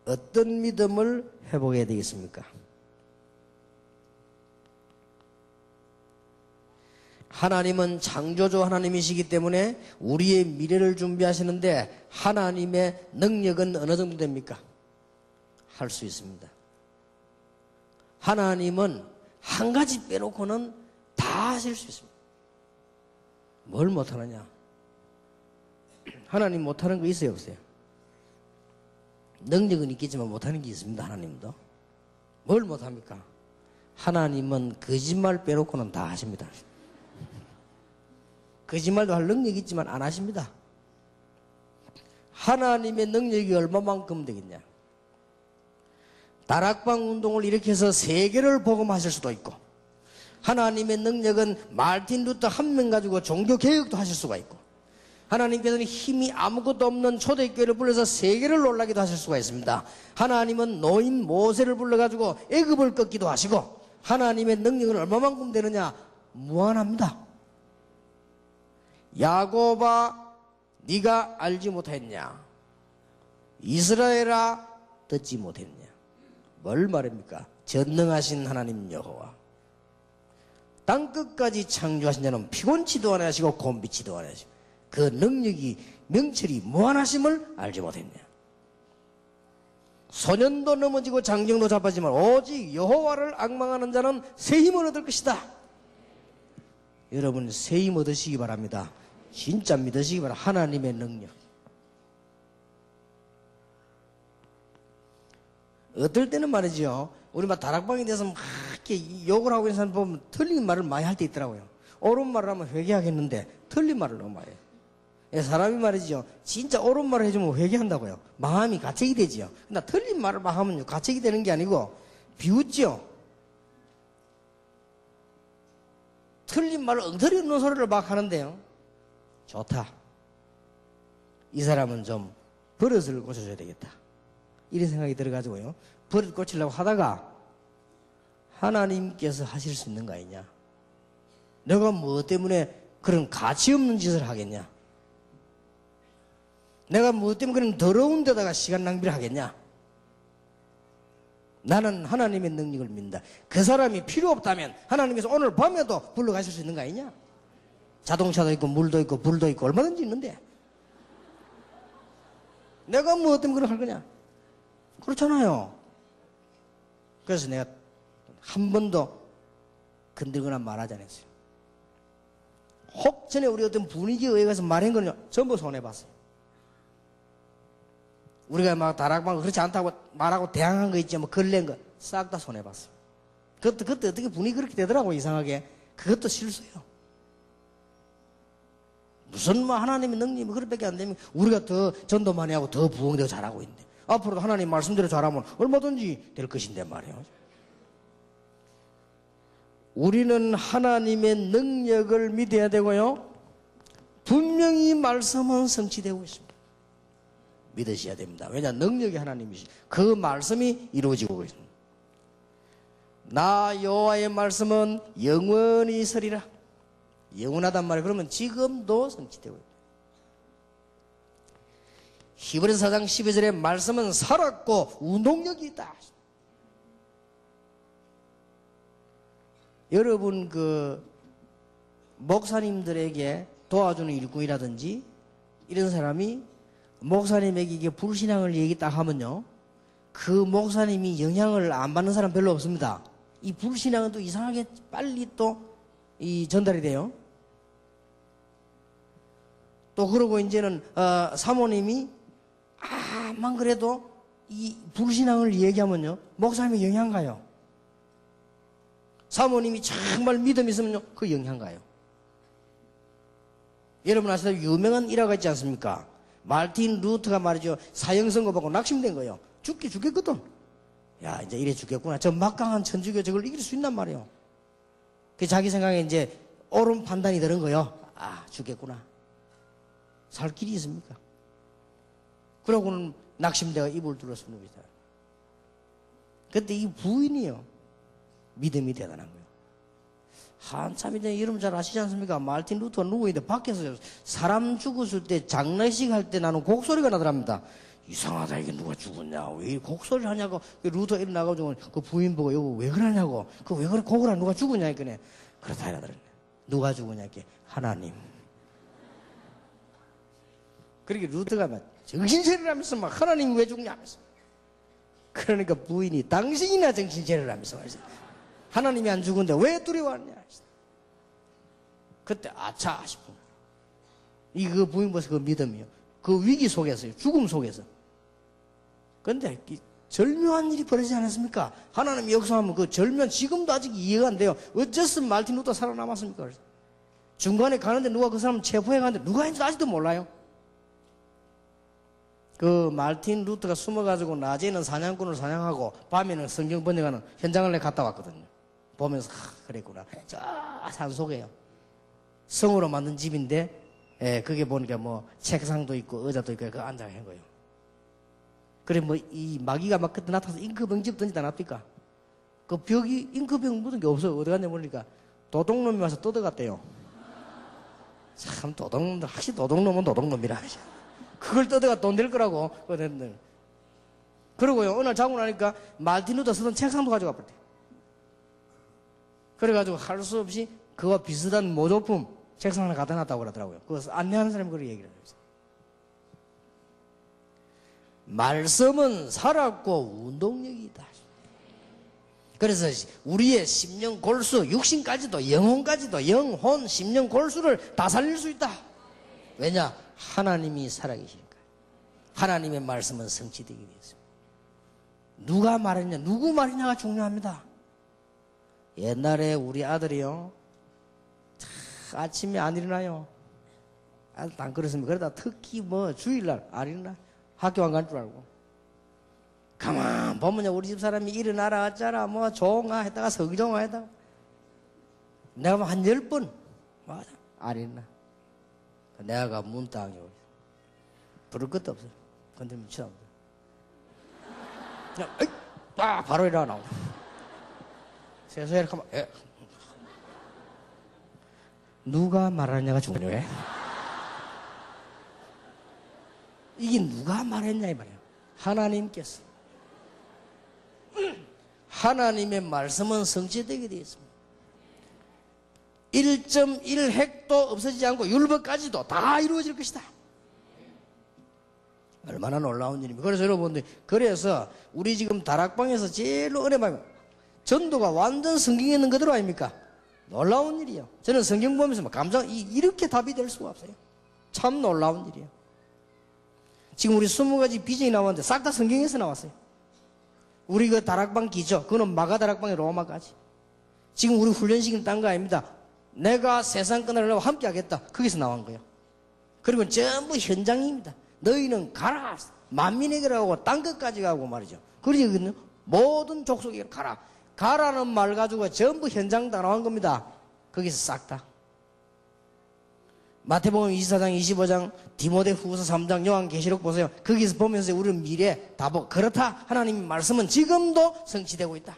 어떤 믿음을 회복해야 되겠습니까? 하나님은 창조주 하나님이시기 때문에 우리의 미래를 준비하시는데 하나님의 능력은 어느 정도 됩니까? 할 수 있습니다. 하나님은 한 가지 빼놓고는 다 하실 수 있습니다. 뭘 못하느냐? 하나님 못하는 거 있어요, 없어요? 능력은 있겠지만 못하는 게 있습니다. 하나님도. 뭘 못합니까? 하나님은 거짓말 빼놓고는 다 하십니다. 거짓말도 할 능력이 있지만 안 하십니다. 하나님의 능력이 얼마만큼 되겠냐? 다락방 운동을 일으켜서 세계를 복음하실 수도 있고, 하나님의 능력은 마르틴 루터 한 명 가지고 종교개혁도 하실 수가 있고, 하나님께서는 힘이 아무것도 없는 초대교회를 불러서 세계를 놀라기도 하실 수가 있습니다. 하나님은 노인 모세를 불러가지고 애굽을 꺾기도 하시고, 하나님의 능력은 얼마만큼 되느냐? 무한합니다. 야곱아, 네가 알지 못했냐? 이스라엘아, 듣지 못했냐? 뭘 말합니까? 전능하신 하나님 여호와, 땅끝까지 창조하신 자는 피곤치도 않아 하시고 곤비치도 않아 하시고 그 능력이 명철이 무한하심을 알지 못했냐? 소년도 넘어지고 장정도 자빠지만 오직 여호와를 앙망하는 자는 새 힘을 얻을 것이다. 여러분 새 힘 얻으시기 바랍니다. 진짜 믿으시기 바랍니다. 하나님의 능력. 어떨 때는 말이죠, 우리 막 다락방에 대해서 막 이렇게 욕을 하고 있는 사람 보면 틀린 말을 많이 할 때 있더라고요. 옳은 말을 하면 회개하겠는데 틀린 말을 너무 많이 해요. 사람이 말이죠, 진짜 옳은 말을 해주면 회개한다고요. 마음이 가책이 되지요. 근데 틀린 말을 막 하면요, 가책이 되는 게 아니고 비웃죠. 틀린 말을 엉터리 없는 소리를 막 하는데요, 좋다. 이 사람은 좀 버릇을 고쳐줘야 되겠다. 이런 생각이 들어가지고요, 버릇 고치려고 하다가 하나님께서 하실 수 있는 거 아니냐? 내가 뭐 때문에 그런 가치 없는 짓을 하겠냐? 내가 뭐 때문에 그런 더러운 데다가 시간 낭비를 하겠냐? 나는 하나님의 능력을 믿는다. 그 사람이 필요 없다면 하나님께서 오늘 밤에도 불러가실 수 있는 거 아니냐? 자동차도 있고 물도 있고 불도 있고 얼마든지 있는데 내가 뭐 때문에 그걸 할 거냐? 그렇잖아요. 그래서 내가 한 번도 건들거나 말하지 않았어요. 혹 전에 우리 어떤 분위기에 의해서 말한 거는요, 전부 손해봤어요. 우리가 막 다락방 그렇지 않다고 말하고 대항한 거 있지, 뭐 걸렌 거 싹 다 손해봤어요. 그때 어떻게 분위기 그렇게 되더라고, 이상하게. 그것도 실수예요. 무슨 뭐 하나님의 능력이 그렇게밖에 안 되면 우리가 더 전도 많이 하고 더 부흥되고 잘하고 있는데, 앞으로도 하나님 말씀대로 잘하면 얼마든지 될 것인데 말이에요. 우리는 하나님의 능력을 믿어야 되고요, 분명히 말씀은 성취되고 있습니다. 믿으셔야 됩니다. 왜냐, 능력이 하나님이시, 그 말씀이 이루어지고 있습니다. 나 여호와의 말씀은 영원히 서리라. 영원하단 말이에요. 그러면 지금도 성취되고 있습니다. 히브리서 4장 12절에 말씀은 살았고 운동력이 있다. 여러분 그 목사님들에게 도와주는 일꾼이라든지 이런 사람이 목사님에게 이게 불신앙을 얘기 딱 하면요, 그 목사님이 영향을 안 받는 사람 별로 없습니다. 이 불신앙은 또 이상하게 빨리 또 이 전달이 돼요. 또 그러고 이제는 사모님이 아만 그래도 이 불신앙을 얘기하면요, 목사님이 영향 가요. 사모님이 정말 믿음이 있으면요, 그 영향 가요. 여러분 아시다시피 유명한 일화가 있지 않습니까? 마르틴 루터가 말이죠. 사형선고 받고 낙심된 거예요. 죽겠거든. 야, 이제 이래 죽겠구나. 저 막강한 천주교 저걸 이길 수 있단 말이에요. 그 자기 생각에 이제 옳은 판단이 드는 거예요. 아, 죽겠구나. 살 길이 있습니까? 그러고는 낙심대가 입을 둘러서 누우시다. 그때 이 부인이요. 믿음이 대단한 거예요. 한참 이제 여러분 잘 아시지 않습니까? 마르틴 루터가 누워있는데 밖에서 사람 죽었을 때 장례식 할 때 나는 곡소리가 나더랍니다. 이상하다, 이게 누가 죽었냐, 왜 곡소리를 하냐고. 루터 일어나가지고 그 부인 보고 여보 왜 그러냐고. 그 왜 그래, 곡을 누가 죽었냐 했더니 그렇다 이러더래. 누가 죽었냐 했더니 하나님. 그렇게 루터가 막 정신차리를 하면서 막 하나님 왜 죽냐 하면서. 그러니까 부인이 당신이나 정신차리를 하면서 말이죠. 하나님이 안 죽은데 왜 두려워하느냐. 그때 아차 싶은 거예요. 그 부인 벌써 그 믿음이요. 그 위기 속에서요. 죽음 속에서. 근데 절묘한 일이 벌어지지 않았습니까? 하나님이 역사하면 그 절묘한, 지금도 아직 이해가 안 돼요. 어째서 마르틴 루터 살아남았습니까? 그래서 중간에 가는데 누가 그 사람 체포해 가는데 누가 했는지 아직도 몰라요. 그 마르틴 루터가 숨어가지고 낮에는 사냥꾼을 사냥하고 밤에는 성경 번역하는 현장을 내가 갔다 왔거든요. 보면서 그랬구나. 저 산속에요. 성으로 만든 집인데 그게 보니까 뭐 책상도 있고 의자도 있고 그 앉아 한 거예요. 그래 뭐 이 마귀가 막 그때 나타나서 잉크병 집 던지다 놨니까 그 벽이 잉크병 묻은 게 없어. 어디 갔냐 보니까 도둑놈이 와서 뜯어갔대요. 참 도둑놈들, 확실히 도둑놈은 도둑놈이라. 그걸 뜯어가 돈 될 거라고. 그러고요 어느 날 자고 나니까 마르틴 루터 쓰던 책상도 가져가 버렸대. 그래가지고 할 수 없이 그와 비슷한 모조품 책상 하나 갖다 놨다고 그러더라고요. 그래서 안내하는 사람이 그렇게 얘기를 해요. 말씀은 살았고 운동력이다. 그래서 우리의 심령 골수, 육신까지도 영혼까지도 영혼, 심령 골수를 다 살릴 수 있다. 왜냐? 하나님이 살아계시니까. 하나님의 말씀은 성취되기 위해서입니다. 누가 말했냐, 누구 말이냐가 중요합니다. 옛날에 우리 아들이요, 아침에 안 일어나요. 아들도 안 그렇습니다. 그러다 특히 뭐 주일날 안 일어나. 학교 안 갈 줄 알고. 가만 보면요, 우리 집 사람이 일어나라 어쩌라 뭐 종아 했다가 성종아 했다가 내가 뭐 한 10번 맞아 안 일어나. 내가 문땅에 부를 것도 없어. 근데 미쳐나온다. 그냥 에이, 바로 일어나 나온다. 세상에 가만 누가 말하느냐가 중요해. 이게 누가 말했냐 이 말이야. 하나님께서. 하나님의 말씀은 성취되게 되어 있습니다. 1.1핵도 없어지지 않고 율법까지도 다 이루어질 것이다. 얼마나 놀라운 일입니까? 그래서 여러분들, 그래서 우리 지금 다락방에서 제일 은혜받는 전도가 완전 성경에 있는 그대로 아닙니까? 놀라운 일이에요. 저는 성경 보면서 이렇게 답이 될 수가 없어요. 참 놀라운 일이에요. 지금 우리 20가지 비전이 나왔는데 싹 다 성경에서 나왔어요. 우리 그 다락방 기죠. 그거는 마가 다락방의 로마까지. 지금 우리 훈련시키는 딴 거 아닙니다. 내가 세상 끝나려고 함께 하겠다. 거기서 나온 거예요. 그리고 전부 현장입니다. 너희는 가라. 만민에게 하고 딴 것까지 가고 말이죠. 그러니 모든 족속에게 가라. 가라는 말 가지고 전부 현장 다 나온 겁니다. 거기서 싹 다. 마태복음 24장, 25장, 디모데 후서 3장, 요한계시록 보세요. 거기서 보면서 우리는 미래 다 보고 그렇다. 하나님의 말씀은 지금도 성취되고 있다.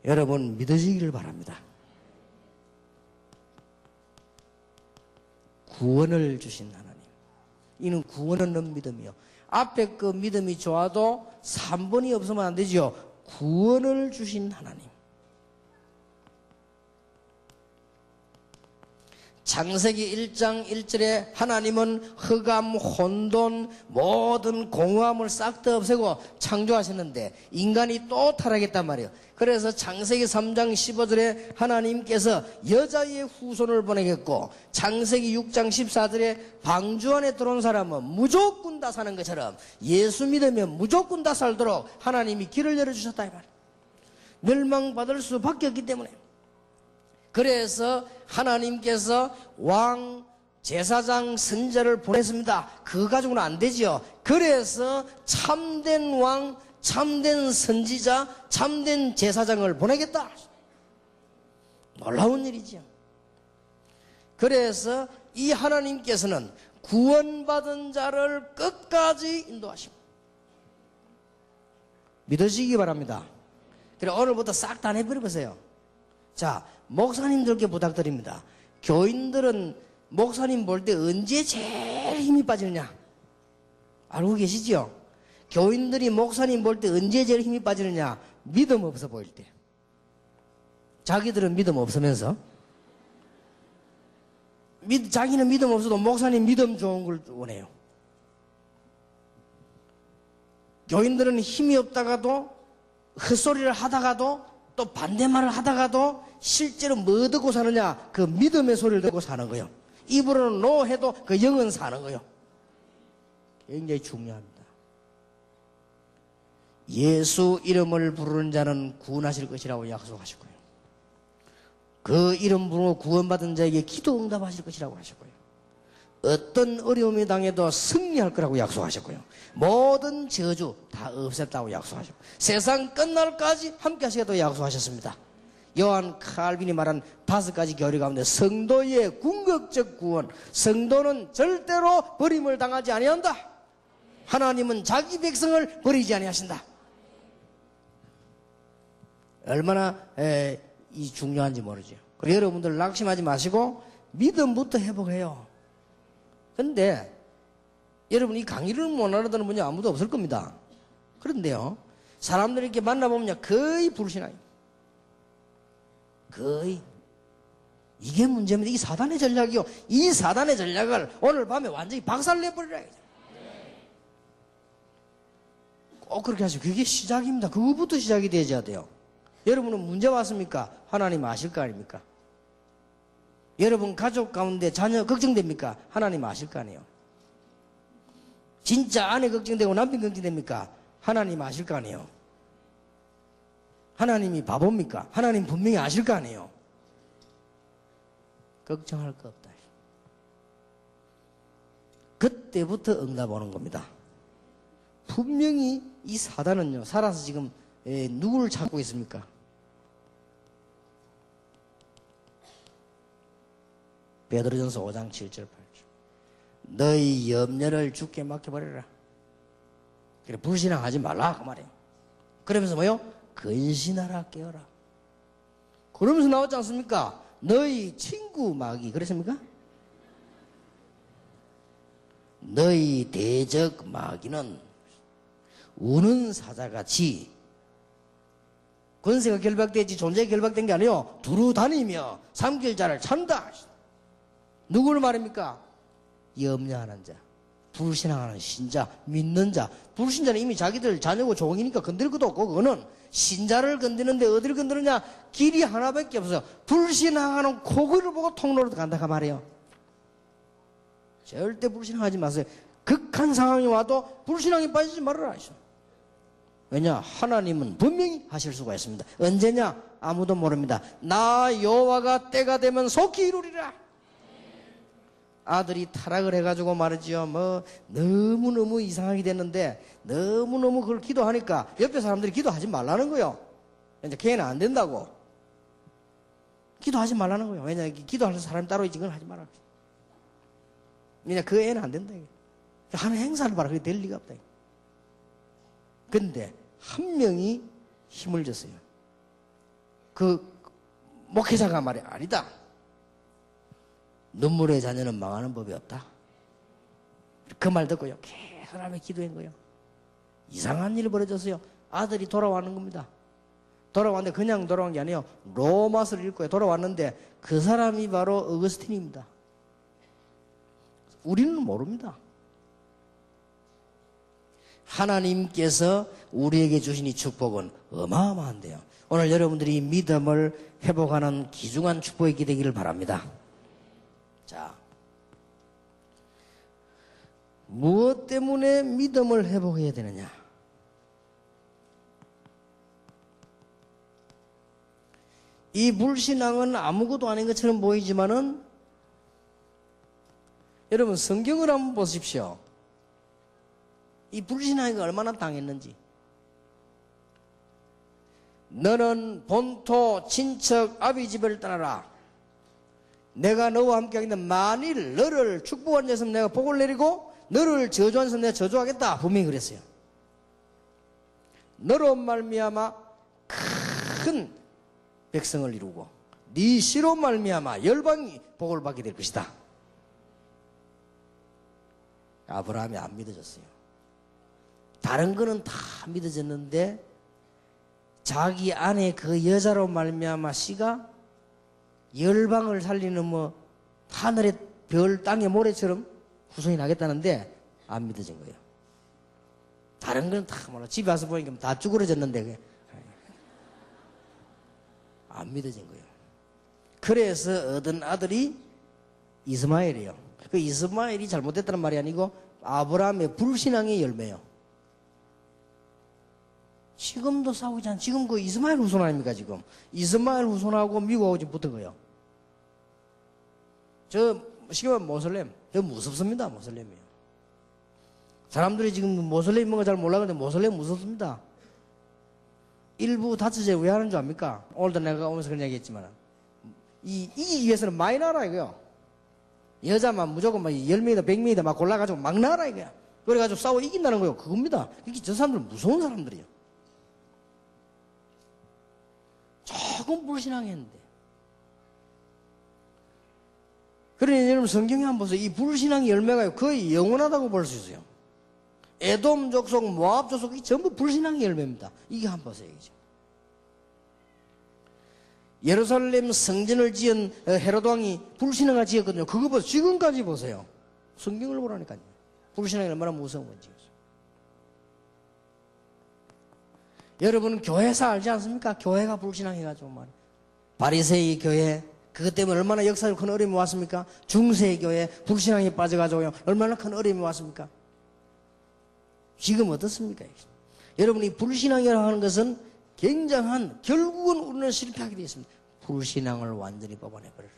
여러분 믿으시기를 바랍니다. 구원을 주신 하나님. 이는 구원 얻는 믿음이요. 앞에 그 믿음이 좋아도 3번이 없으면 안 되죠. 구원을 주신 하나님. 창세기 1장 1절에 하나님은 흑암, 혼돈, 모든 공허함을 싹 다 없애고 창조하셨는데 인간이 또 타락했단 말이에요. 그래서 창세기 3장 15절에 하나님께서 여자의 후손을 보내겠고 창세기 6장 14절에 방주 안에 들어온 사람은 무조건 다 사는 것처럼 예수 믿으면 무조건 다 살도록 하나님이 길을 열어주셨다 이 말이에요. 멸망받을 수밖에 없기 때문에. 그래서 하나님께서 왕, 제사장, 선지자를 보냈습니다. 그거 가지고는 안 되지요. 그래서 참된 왕, 참된 선지자, 참된 제사장을 보내겠다. 놀라운 일이죠. 그래서 이 하나님께서는 구원받은 자를 끝까지 인도하십니다. 믿으시기 바랍니다. 그래, 오늘부터 싹 다 내버려보세요. 자, 목사님들께 부탁드립니다. 교인들은 목사님 볼 때 언제 제일 힘이 빠지느냐? 알고 계시죠? 교인들이 목사님 볼 때 언제 제일 힘이 빠지느냐? 믿음 없어 보일 때. 자기들은 믿음 없으면서 자기는 믿음 없어도 목사님 믿음 좋은 걸 원해요. 교인들은 힘이 없다가도 헛소리를 하다가도 또 반대말을 하다가도 실제로 뭐 듣고 사느냐? 그 믿음의 소리를 듣고 사는 거예요. 입으로는 노 해도 그 영은 사는 거예요. 굉장히 중요합니다. 예수 이름을 부르는 자는 구원하실 것이라고 약속하셨고요. 그 이름 부르고 구원받은 자에게 기도 응답하실 것이라고 하셨고요. 어떤 어려움이 당해도 승리할 거라고 약속하셨고요. 모든 저주 다 없앴다고 약속하셨고 세상 끝날까지 함께 하시겠다고 약속하셨습니다. 요한 칼빈이 말한 5가지 교리 가운데 성도의 궁극적 구원, 성도는 절대로 버림을 당하지 아니한다. 하나님은 자기 백성을 버리지 아니하신다. 얼마나 이 중요한지 모르죠. 그리고 여러분들 낙심하지 마시고 믿음부터 회복해요. 그런데 여러분 이 강의를 못 알아듣는 분이 아무도 없을 겁니다. 그런데요, 사람들이 이렇게 만나보면 거의 불신앙입니다. 거의. 이게 문제입니다. 이 사단의 전략이요. 이 사단의 전략을 오늘 밤에 완전히 박살내버리라. 꼭 그렇게 하시고 그게 시작입니다. 그거부터 시작이 되어야 돼요. 여러분은 문제 왔습니까? 하나님 아실 거 아닙니까? 여러분 가족 가운데 자녀 걱정됩니까? 하나님 아실 거 아니에요. 진짜 아내 걱정되고 남편 걱정됩니까? 하나님 아실 거 아니에요. 하나님이 바보입니까? 하나님 분명히 아실 거 아니에요. 걱정할 거 없다. 그때부터 응답 오는 겁니다. 분명히 이 사단은요, 살아서 지금 누구를 찾고 있습니까? 베드로전서 5장 7절 8절. 너희 염려를 주께 맡겨버려라. 그래, 불신앙하지 말라 그 말이에요. 그러면서 뭐요? 근신하라 깨어라. 그러면서 나왔지 않습니까? 너희 친구 마귀 그랬습니까? 너희 대적 마귀는 우는 사자같이 권세가 결박되지 존재가 결박된 게 아니요 두루 다니며 삼킬 자를 찾는다. 누구를 말입니까? 염려하는 자, 불신앙하는 신자, 믿는 자. 불신자는 이미 자기들 자녀고 종이니까 건들 것도 없고, 그거는 신자를 건드는데 어디를 건드느냐? 길이 하나밖에 없어요. 불신앙하는 코그를 보고 통로로 간다 그 말이에요. 절대 불신앙하지 마세요. 극한 상황이 와도 불신앙에 빠지지 말아라. 왜냐? 하나님은 분명히 하실 수가 있습니다. 언제냐? 아무도 모릅니다. 나 여호와가 때가 되면 속히 이루리라. 아들이 타락을 해가지고 말이지요. 뭐 너무너무 이상하게 됐는데 너무너무 그걸 기도하니까 옆에 사람들이 기도하지 말라는 거예요. 이제 걔는 안 된다고. 기도하지 말라는 거예요. 왜냐? 기도할 사람이 따로 있지, 그건 하지 말라. 왜냐? 그 애는 안 된다. 하는 행사를 봐라. 그게 될 리가 없다. 근데 한 명이 힘을 줬어요. 그 목회자가 말이야. 아니다. 눈물의 자녀는 망하는 법이 없다. 그 말 듣고요. 계속 하나님의 기도한 거예요. 이상한 일이 벌어졌어요. 아들이 돌아왔는 겁니다. 돌아왔는데 그냥 돌아온 게 아니에요. 로마서를 읽고 돌아왔는데 그 사람이 바로 어거스틴입니다. 우리는 모릅니다. 하나님께서 우리에게 주신 이 축복은 어마어마한데요. 오늘 여러분들이 믿음을 회복하는 귀중한 축복이 되기를 바랍니다. 자, 무엇 때문에 믿음을 회복해야 되느냐? 이 불신앙은 아무것도 아닌 것처럼 보이지만은 여러분 성경을 한번 보십시오. 이 불신앙이 얼마나 당했는지. 너는 본토 친척 아비 집을 떠나라. 내가 너와 함께 하겠는데 만일 너를 축복한 데서 내가 복을 내리고 너를 저주한 데서 내가 저주하겠다. 분명히 그랬어요. 너로 말미암아 큰 백성을 이루고 네 씨로 말미암아 열방이 복을 받게 될 것이다. 아브라함이 안 믿어졌어요. 다른 거는 다 믿어졌는데 자기 아내 그 여자로 말미암아 씨가 열방을 살리는 뭐 하늘의 별 땅의 모래처럼 후손이 나겠다는데 안 믿어진 거예요. 다른 건 다 몰라. 집에 와서 보니까 다 쭈그러졌는데 안 믿어진 거예요. 그래서 얻은 아들이 이스마엘이에요. 그 이스마엘이 잘못됐다는 말이 아니고 아브라함의 불신앙의 열매예요. 지금도 싸우지 않. 지금 그 이스마엘 후손 아닙니까 지금? 이스마엘 후손하고 미국하고 지금 붙은 거예요. 저 쉽게 말하면 모슬렘. 저 무섭습니다. 모슬렘이에요. 사람들이 지금 모슬렘인 거 잘 몰라가는데 모슬렘 무섭습니다. 일부 다처제 왜 하는 줄 압니까? 오늘도 내가 오면서 그런 얘기 했지만 이기기 위해서는 많이 나라 이거요. 여자만 무조건 막 10명이다 100명이다 막 골라가지고 막 나라 이거야. 그래가지고 싸워 이긴다는 거예요. 그겁니다. 이게 저 사람들은 무서운 사람들이에요. 조금 불신앙했는데. 그러니 여러분 성경에 한번 보세요. 이 불신앙의 열매가 거의 영원하다고 볼 수 있어요. 에돔 족속, 모압 족속이 전부 불신앙의 열매입니다. 이게 한번 보세요. 이제. 예루살렘 성전을 지은 헤로드 왕이 불신앙을 지었거든요. 그거 보세요. 지금까지 보세요. 성경을 보라니까요. 불신앙이 얼마나 무서운 건지. 여러분 교회사 알지 않습니까? 교회가 불신앙해가지고 말이에요. 바리새이 교회 그것 때문에 얼마나 역사적으로 큰 어려움이 왔습니까? 중세의 교회 불신앙에 빠져가지고 얼마나 큰 어려움이 왔습니까? 지금 어떻습니까? 여러분이 불신앙이라고 하는 것은 굉장한 결국은 우리는 실패하게 되어 있습니다. 불신앙을 완전히 뽑아내버려라.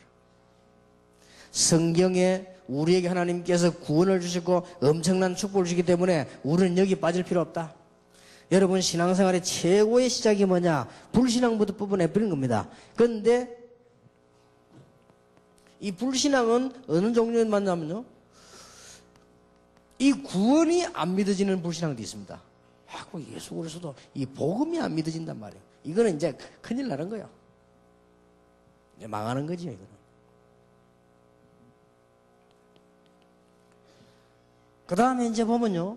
성경에 우리에게 하나님께서 구원을 주시고 엄청난 축복을 주기 때문에 우리는 여기 빠질 필요 없다. 여러분 신앙생활의 최고의 시작이 뭐냐? 불신앙부터 뽑아내버리는 겁니다. 그런데 이 불신앙은 어느 종류에 만나면요? 이 구원이 안 믿어지는 불신앙도 있습니다. 예수 그리스도 이 복음이 안 믿어진단 말이에요. 이거는 이제 큰일 나는 거예요. 이제 망하는 거죠, 이거는. 그 다음에 이제 보면요.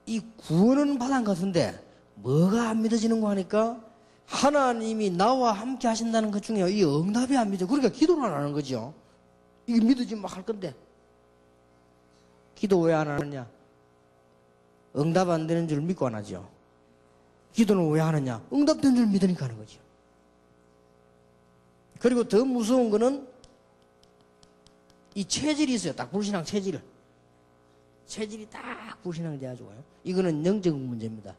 이 구원은 받은 것 같은데 뭐가 안 믿어지는 거 하니까 하나님이 나와 함께 하신다는 것 중에 이 응답이 안 믿어. 그러니까 기도를 안 하는 거죠. 이게 믿어지면 막 할 건데. 기도 왜 안 하느냐? 응답 안 되는 줄 믿고 안 하죠. 기도는 왜 하느냐? 응답된 줄 믿으니까 하는 거죠. 그리고 더 무서운 거는 이 체질이 있어요. 딱 불신앙 체질. 체질이 딱 불신앙이 돼가지고요. 이거는 영적 문제입니다.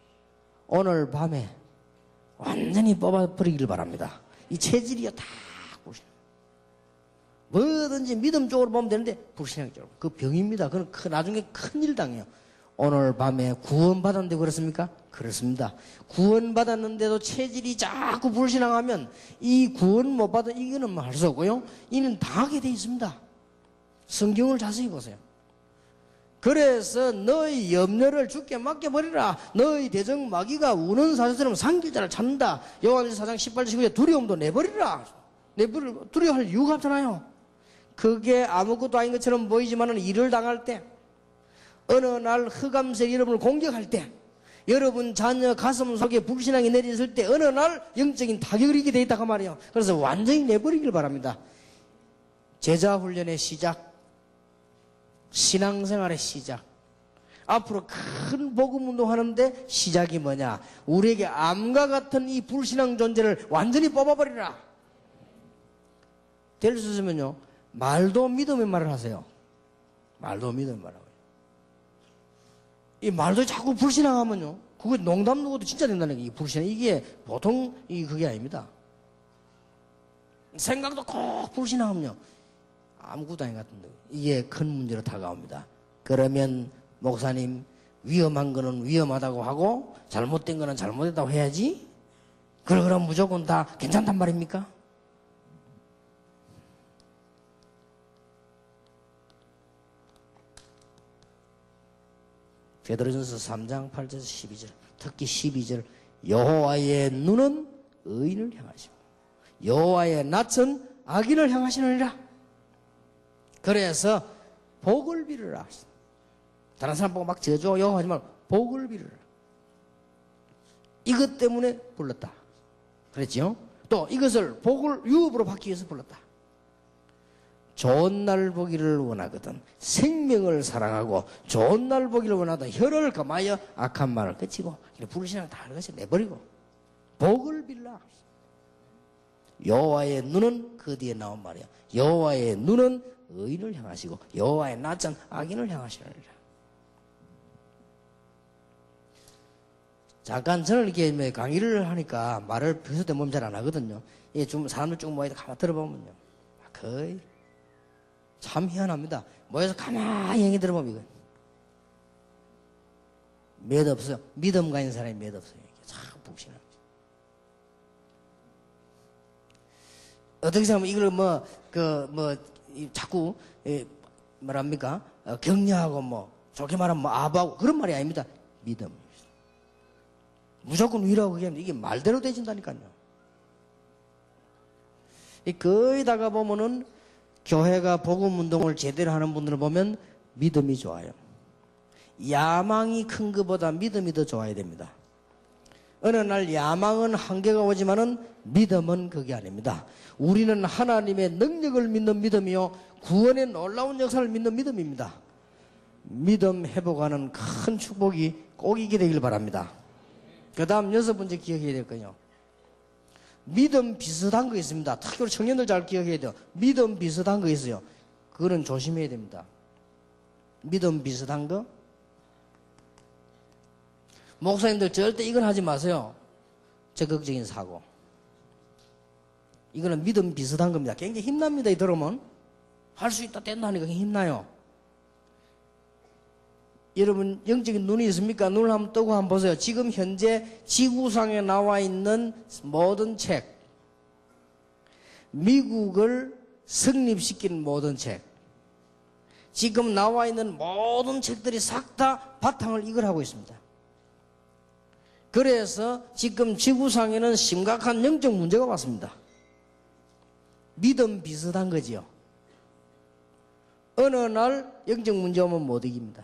오늘 밤에 완전히 뽑아버리기를 바랍니다. 이 체질이요. 딱 불신앙. 뭐든지 믿음 쪽으로 보면 되는데 불신앙 쪽으로. 그 병입니다. 그건 나중에 큰일 당해요. 오늘 밤에 구원받았는데 그렇습니까? 그렇습니다. 구원받았는데도 체질이 자꾸 불신앙하면 이 구원 못 받은 이거는 뭐 할 수 없고요. 이는 당하게 돼 있습니다. 성경을 자세히 보세요. 그래서 너희 염려를 주께 맡겨버리라. 너희 대적 마귀가 우는 사자처럼 상길자를 찾는다. 요한일서 4장 18절 19절 두려움도 내버리라. 두려워할 이유가 없잖아요. 그게 아무것도 아닌 것처럼 보이지만 일을 당할 때 어느 날 흑암색 여러분을 공격할 때 여러분 자녀 가슴 속에 불신앙이 내렸을 때 어느 날 영적인 타격을 입게 돼 있다 그 말이에요. 그래서 완전히 내버리길 바랍니다. 제자 훈련의 시작, 신앙생활의 시작. 앞으로 큰 복음 운동하는데 시작이 뭐냐? 우리에게 암과 같은 이 불신앙 존재를 완전히 뽑아버리라. 될 수 있으면요, 말도 믿음의 말을 하세요. 말도 믿음의 말을 하고요. 이 말도 자꾸 불신앙하면요, 그거 농담 누구도 진짜 된다는 게, 이 불신앙, 이게 보통 그게 아닙니다. 생각도 꼭 불신하면요 아무것도 아닌 것 같은데 이게 큰 문제로 다가옵니다. 그러면 목사님 위험한 거는 위험하다고 하고 잘못된 거는 잘못했다고 해야지? 그럼 무조건 다 괜찮단 말입니까? 베드로전서 3장 8절에서 12절 특히 12절 여호와의 눈은 의인을 향하시고 여호와의 낯은 악인을 향하시느니라. 그래서 복을 빌으라. 다른 사람 보고 막 저주하고 여호와하지 말고 복을 빌으라. 이것 때문에 불렀다. 그랬죠? 또 이것을 복을 유업으로 받기 위해서 불렀다. 좋은 날 보기를 원하거든 생명을 사랑하고 좋은 날 보기를 원하던 혀를 금하여 악한 말을 그치고 불신앙 다 그것이 내버리고 복을 빌라. 여호와의 눈은 그 뒤에 나온 말이야. 여호와의 눈은 의인을 향하시고 여호와의 낯은 악인을 향하시느니라. 잠깐 저는 이렇게 강의를 하니까 말을 평소 때 몸 잘 안 하거든요. 이게 좀 사람들 쭉 모여서 가만히 들어보면요 거의 참 희한합니다. 모여서 가만히 얘기 들어보면 이거 몇 없어요. 믿음 가진 사람이 몇 없어요. 참 북신합니다. 어떻게 생각하면 이걸 자꾸 뭐랍니까 격려하고 좋게 말하면 아부하고 그런 말이 아닙니다. 믿음. 무조건 위로하고 그게 이게 말대로 되진다니까요. 거의 다가 보면은 교회가 복음 운동을 제대로 하는 분들을 보면 믿음이 좋아요. 야망이 큰 것보다 믿음이 더 좋아야 됩니다. 어느 날 야망은 한계가 오지만은 믿음은 그게 아닙니다. 우리는 하나님의 능력을 믿는 믿음이요 구원의 놀라운 역사를 믿는 믿음입니다. 믿음 회복하는 큰 축복이 꼭 있게 되길 바랍니다. 그 다음 6번째 기억해야 될 거요. 믿음 비슷한 거 있습니다. 특히 우리 청년들 잘 기억해야 돼요. 믿음 비슷한 거 있어요. 그거는 조심해야 됩니다. 믿음 비슷한 거? 목사님들 절대 이건 하지 마세요. 적극적인 사고. 이거는 믿음 비슷한 겁니다. 굉장히 힘납니다. 이 들으면. 할 수 있다 된다 하니까 힘나요. 여러분 영적인 눈이 있습니까? 눈을 한번 뜨고 한번 보세요. 지금 현재 지구상에 나와 있는 모든 책, 미국을 성립시킨 모든 책, 지금 나와 있는 모든 책들이 싹 다 바탕을 이걸 하고 있습니다. 그래서 지금 지구상에는 심각한 영적 문제가 왔습니다. 믿음 비슷한 거지요. 어느 날 영적 문제 오면 못 이깁니다.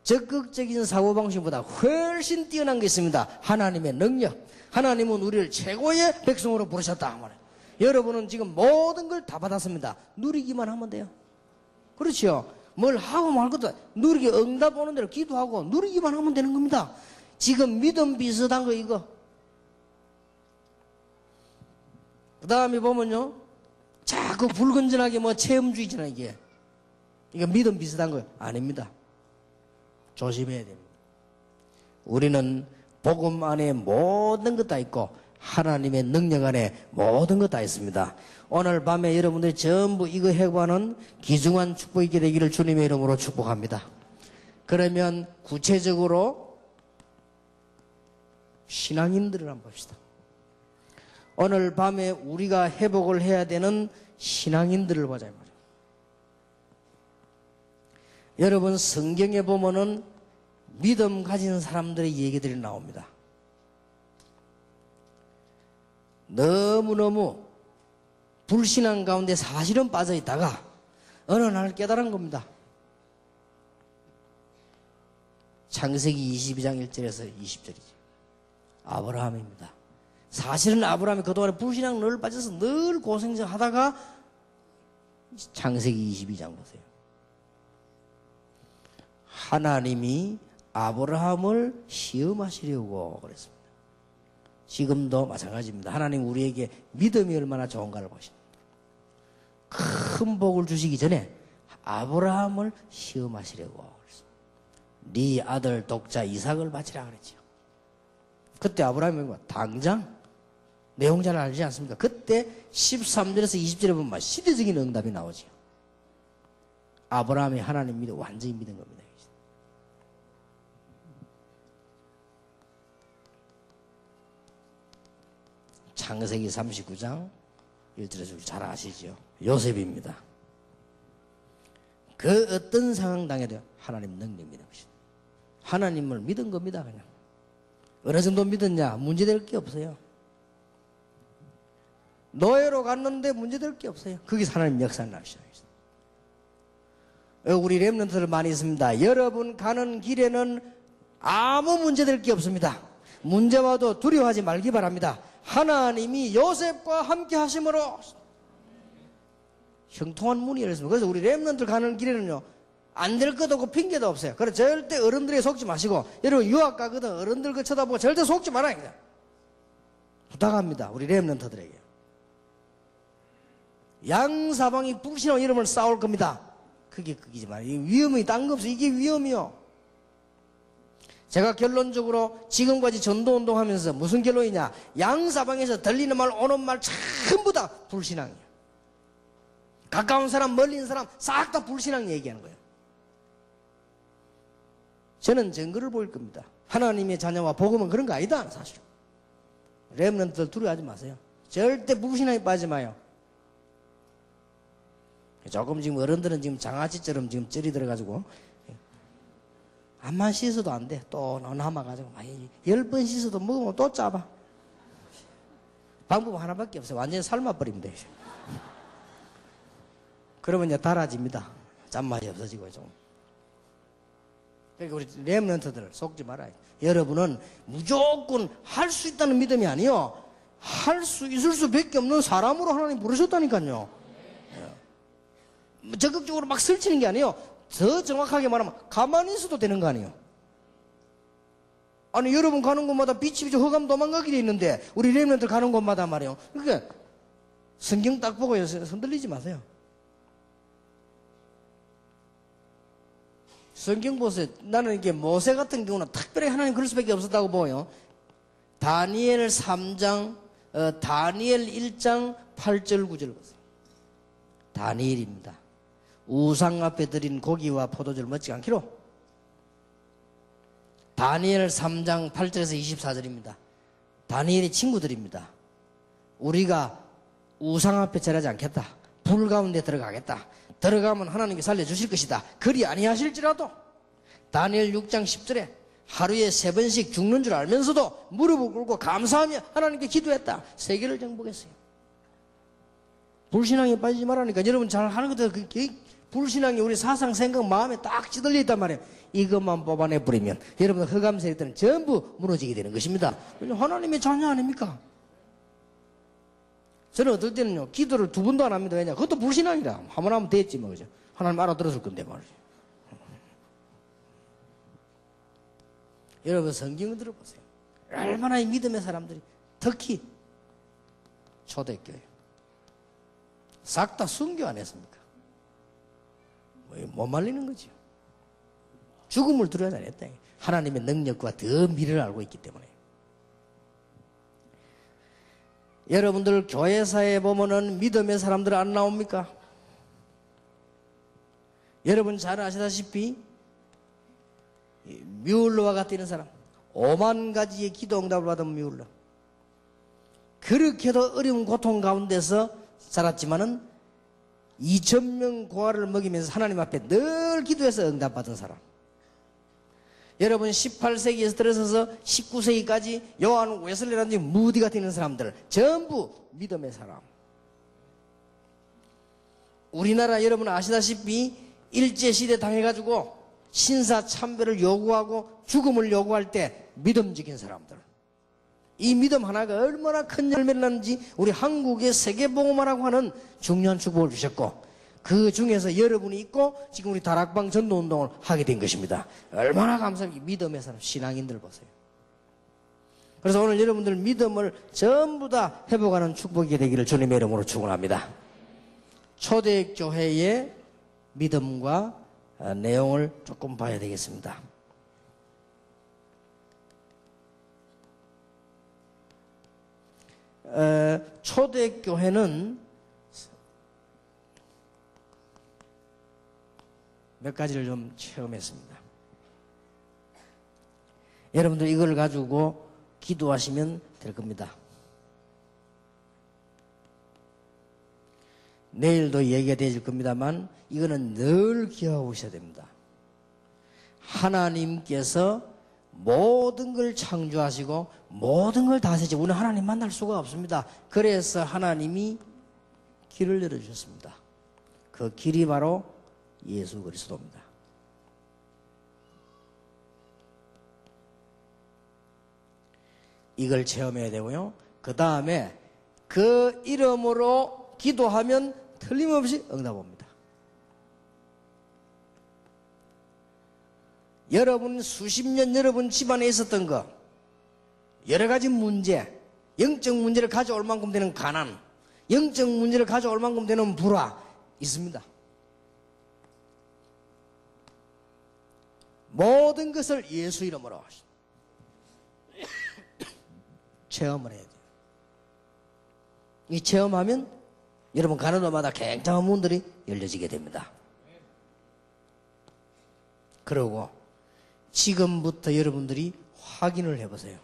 적극적인 사고방식보다 훨씬 뛰어난 게 있습니다. 하나님의 능력. 하나님은 우리를 최고의 백성으로 부르셨다. 여러분은 지금 모든 걸 다 받았습니다. 누리기만 하면 돼요. 그렇죠? 뭘 하고 말 것도 누리기 응답 오는 대로 기도하고 누리기만 하면 되는 겁니다. 지금 믿음 비슷한 거 이거. 그 다음에 보면요. 자꾸 불건전하게 체험주의잖아 이게. 이거 믿음 비슷한 거 아닙니다. 조심해야 됩니다. 우리는 복음 안에 모든 것 다 있고 하나님의 능력 안에 모든 것 다 있습니다. 오늘 밤에 여러분들이 전부 이거 해보는 귀중한 축복이 있게 되기를 주님의 이름으로 축복합니다. 그러면 구체적으로 신앙인들을 한번 봅시다. 오늘 밤에 우리가 회복을 해야 되는 신앙인들을 보자 말이에요. 여러분 성경에 보면은 믿음 가진 사람들의 얘기들이 나옵니다. 너무너무 불신앙 가운데 사실은 빠져 있다가 어느 날 깨달은 겁니다. 창세기 22장 1절에서 20절이죠. 아브라함입니다. 사실은 아브라함이 그동안에 불신앙 늘 빠져서 늘 고생하다가 창세기 22장 보세요. 하나님이 아브라함을 시험하시려고 그랬습니다. 지금도 마찬가지입니다. 하나님 우리에게 믿음이 얼마나 좋은가를 보십니다. 큰 복을 주시기 전에 아브라함을 시험하시려고 그랬습니다. 네 아들 독자 이삭을 바치라 그랬죠. 그때 아브라함이 당장 내용 잘 알지 않습니까? 그때 13절에서 20절에 보면 시대적인 응답이 나오죠. 아브라함이 하나님 믿어 완전히 믿은 겁니다. 창세기 39장 1절에서 잘 아시죠? 요셉입니다. 그 어떤 상황 당해도 하나님 능력 믿는 것이다. 하나님을 믿은 겁니다. 그냥 어느 정도 믿었냐? 문제될 게 없어요. 노예로 갔는데 문제될 게 없어요. 거기서 하나님 역사를 나시죠. 우리 렘넌트들 많이 있습니다. 여러분 가는 길에는 아무 문제될 게 없습니다. 문제 와도 두려워하지 말기 바랍니다. 하나님이 요셉과 함께 하심으로 형통한 문이 열렸습니다. 그래서 우리 렘넌트들 가는 길에는요, 안 될 것도 없고 핑계도 없어요. 그래서 절대 어른들에게 속지 마시고, 여러분 유학 가거든 어른들 그 쳐다보고 절대 속지 말아야 돼요. 부탁합니다. 우리 렘넌트들에게. 양사방이 불신하고 이름을 싸울 겁니다. 그게 극이지만 이 위험이 딴 거 없어요. 이게 위험이요. 제가 결론적으로 지금까지 전도운동 하면서 무슨 결론이냐, 양사방에서 들리는 말 오는 말 전부 다 불신앙이에요. 가까운 사람 멀리 있는 사람 싹 다 불신앙 얘기하는 거예요. 저는 증거를 보일 겁니다. 하나님의 자녀와 복음은 그런 거 아니다 사실. 렘넌트들 두려워하지 마세요. 절대 불신앙에 빠지지 마요. 조금 지금 어른들은 지금 장아찌처럼 지금 쩔이 들어가지고 암만 씻어도 안 돼. 또 남아가지고 10번 씻어도 먹으면 또 짜봐. 방법 하나밖에 없어요. 완전히 삶아버리면 돼요. 그러면 이제 달아집니다. 짠맛이 없어지고 좀. 그러니까 우리 렘넌트들 속지 말아요. 여러분은 무조건 할 수 있다는 믿음이 아니요, 할 수 있을 수밖에 없는 사람으로 하나님 부르셨다니까요. 적극적으로 막 설치는 게 아니에요. 더 정확하게 말하면 가만히 있어도 되는 거 아니에요. 아니 여러분 가는 곳마다 빛이 비쳐 흑암 도망가게 돼 있는데 우리 렘넌트들 가는 곳마다 말이에요. 그러니까 성경 딱 보고 흔들리지 마세요. 성경 보세요. 나는 이게 모세 같은 경우는 특별히 하나님 그럴 수밖에 없었다고 보여요. 다니엘 3장, 다니엘 1장 8절 9절 보세요. 다니엘입니다. 우상 앞에 드린 고기와 포도주를 먹지 않기로. 다니엘 3장 8절에서 24절입니다. 다니엘의 친구들입니다. 우리가 우상 앞에 절하지 않겠다. 불 가운데 들어가겠다. 들어가면 하나님께 살려주실 것이다. 그리 아니하실지라도. 다니엘 6장 10절에 하루에 3번씩 죽는 줄 알면서도 무릎을 꿇고 감사하며 하나님께 기도했다. 세계를 정복했어요. 불신앙에 빠지지 말라니까. 여러분 잘 하는 것들 불신앙이 우리 사상, 생각, 마음에 딱 찌들려 있단 말이에요. 이것만 뽑아내버리면 여러분 흑암 세력들은 전부 무너지게 되는 것입니다. 하나님의 자녀 아닙니까? 저는 어떨 때는요, 기도를 2번도 안 합니다. 왜냐? 그것도 불신앙이라. 한 번 하면 됐지 뭐. 그죠? 하나님 알아들었을 건데 말이죠. 여러분 성경을 들어보세요. 얼마나 이 믿음의 사람들이, 특히 초대교회 싹 다 순교 안 했습니까? 못 말리는 거죠. 죽음을 두려워하지 않았다. 하나님의 능력과 더 미래를 알고 있기 때문에. 여러분들 교회사에 보면은 믿음의 사람들 안 나옵니까? 여러분 잘 아시다시피 뮬러와 같은 사람, 5만 가지의 기도 응답을 받은 뮬러. 그렇게도 어려운 고통 가운데서 자랐지만은 2,000명 고아를 먹이면서 하나님 앞에 늘 기도해서 응답받은 사람. 여러분 18세기에서 들어서서 19세기까지 요한 웨슬리라든지 무디 같은 사람들 전부 믿음의 사람. 우리나라 여러분 아시다시피 일제시대 당해가지고 신사참배를 요구하고 죽음을 요구할 때 믿음직인 사람들. 이 믿음 하나가 얼마나 큰 열매를 낳는지 우리 한국의 세계복음화라고 하는 중요한 축복을 주셨고, 그 중에서 여러분이 있고 지금 우리 다락방 전도운동을 하게 된 것입니다. 얼마나 감사합니까? 믿음의 사람, 신앙인들 보세요. 그래서 오늘 여러분들 믿음을 전부 다 회복하는 축복이 되기를 주님의 이름으로 축원합니다. 초대교회의 믿음과 내용을 조금 봐야 되겠습니다. 초대교회는 몇 가지를 좀 체험했습니다. 여러분들 이걸 가지고 기도하시면 될 겁니다. 내일도 얘기가 되질 겁니다만 이거는 늘 기억하고 있어야 됩니다. 하나님께서 모든 걸 창조하시고 모든 걸 다스리시고 우리는 하나님 만날 수가 없습니다. 그래서 하나님이 길을 열어주셨습니다. 그 길이 바로 예수 그리스도입니다. 이걸 체험해야 되고요. 그 다음에 그 이름으로 기도하면 틀림없이 응답 옵니다. 여러분 수십 년 여러분 집안에 있었던 거 여러 가지 문제, 영적 문제를 가져올 만큼 되는 가난, 영적 문제를 가져올 만큼 되는 불화 있습니다. 모든 것을 예수 이름으로 체험을 해야 돼요. 이 체험하면 여러분 가는 곳마다 굉장한 문들이 열려지게 됩니다. 그리고 지금부터 여러분들이 확인을 해보세요.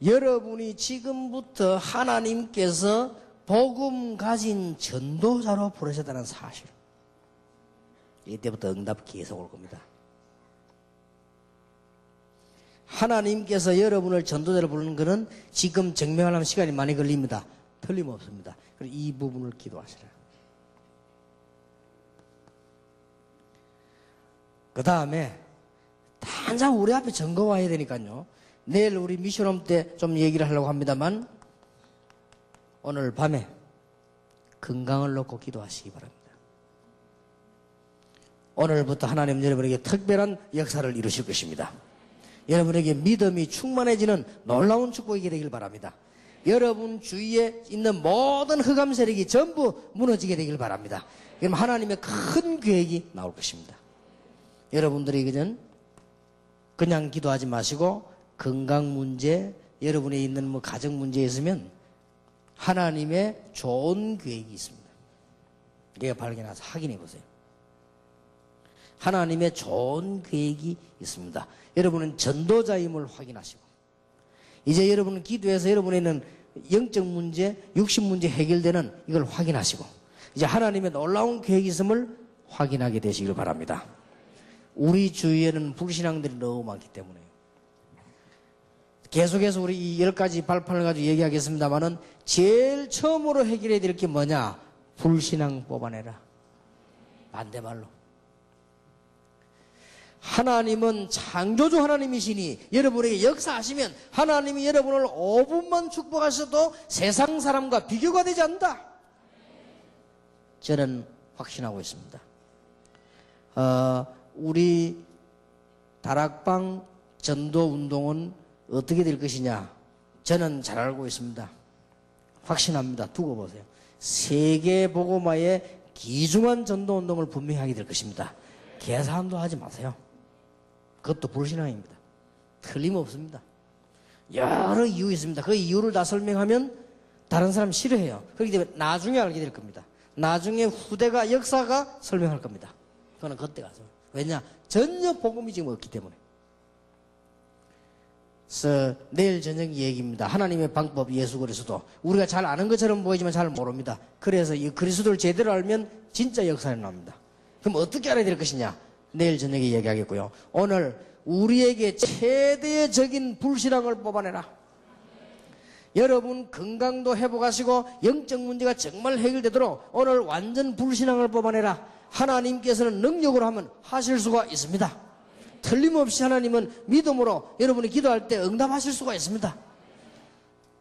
여러분이 지금부터 하나님께서 복음 가진 전도자로 부르셨다는 사실. 이때부터 응답 계속 올 겁니다. 하나님께서 여러분을 전도자로 부르는 것은 지금 증명하려면 시간이 많이 걸립니다. 틀림없습니다. 그래서 이 부분을 기도하시라. 그 다음에 당장 우리 앞에 증거가 해야 되니까요. 내일 우리 미션홈 때 좀 얘기를 하려고 합니다만 오늘 밤에 건강을 놓고 기도하시기 바랍니다. 오늘부터 하나님 여러분에게 특별한 역사를 이루실 것입니다. 여러분에게 믿음이 충만해지는 놀라운 축복이 되길 바랍니다. 여러분 주위에 있는 모든 흑암 세력이 전부 무너지게 되길 바랍니다. 그럼 하나님의 큰 계획이 나올 것입니다. 여러분들이 그냥 기도하지 마시고 건강 문제, 여러분이 있는 뭐 가정 문제에 있으면 하나님의 좋은 계획이 있습니다. 내가 발견해서 확인해 보세요. 하나님의 좋은 계획이 있습니다. 여러분은 전도자임을 확인하시고 이제 여러분은 기도해서 여러분에 있는 영적 문제, 육신 문제 해결되는 이걸 확인하시고 이제 하나님의 놀라운 계획이 있음을 확인하게 되시길 바랍니다. 우리 주위에는 불신앙들이 너무 많기 때문에 계속해서 우리 이 10가지 발판을 가지고 얘기하겠습니다만은 제일 처음으로 해결해야 될 게 뭐냐? 불신앙 뽑아내라. 반대말로. 하나님은 창조주 하나님이시니 여러분에게 역사하시면 하나님이 여러분을 5분만 축복하셔도 세상 사람과 비교가 되지 않는다. 저는 확신하고 있습니다. 우리 다락방 전도운동은 어떻게 될 것이냐? 저는 잘 알고 있습니다. 확신합니다. 두고 보세요. 세계 복음화의 귀중한 전도운동을 분명히 하게 될 것입니다. 계산도 하지 마세요. 그것도 불신앙입니다. 틀림없습니다. 여러 이유 있습니다. 그 이유를 다 설명하면 다른 사람 싫어해요. 그렇기 때문에 나중에 알게 될 겁니다. 나중에 후대가 역사가 설명할 겁니다. 그거는 그때 가서. 왜냐? 전혀 복음이 지금 없기 때문에. 그래서 내일 저녁 얘기입니다. 하나님의 방법 예수 그리스도. 우리가 잘 아는 것처럼 보이지만 잘 모릅니다. 그래서 이 그리스도를 제대로 알면 진짜 역사에 나옵니다. 그럼 어떻게 알아야 될 것이냐? 내일 저녁에 얘기하겠고요. 오늘 우리에게 최대적인 불신앙을 뽑아내라. 여러분 건강도 회복하시고 영적 문제가 정말 해결되도록 오늘 완전 불신앙을 뽑아내라. 하나님께서는 능력으로 하면 하실 수가 있습니다. 틀림없이 하나님은 믿음으로 여러분이 기도할 때 응답하실 수가 있습니다.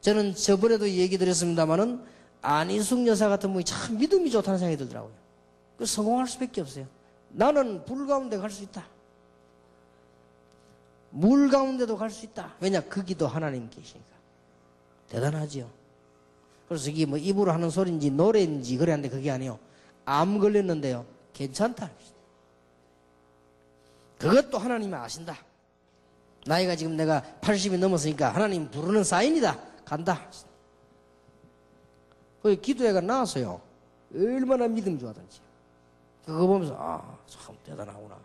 저는 저번에도 얘기 드렸습니다마는 안희숙 여사 같은 분이 참 믿음이 좋다는 생각이 들더라고요. 그 성공할 수밖에 없어요. 나는 불 가운데 갈 수 있다. 물 가운데도 갈 수 있다. 왜냐? 그 기도 하나님 계시니까. 대단하지요. 그래서 이게 뭐 입으로 하는 소리인지 노래인지 그래 하는데 그게 아니에요. 암 걸렸는데요. 괜찮다. 그것도 하나님이 아신다. 나이가 지금 내가 80이 넘었으니까 하나님 부르는 사인이다. 간다. 거기 기도회가 나왔어요. 얼마나 믿음 좋아하던지. 그거 보면서 참 대단하구나.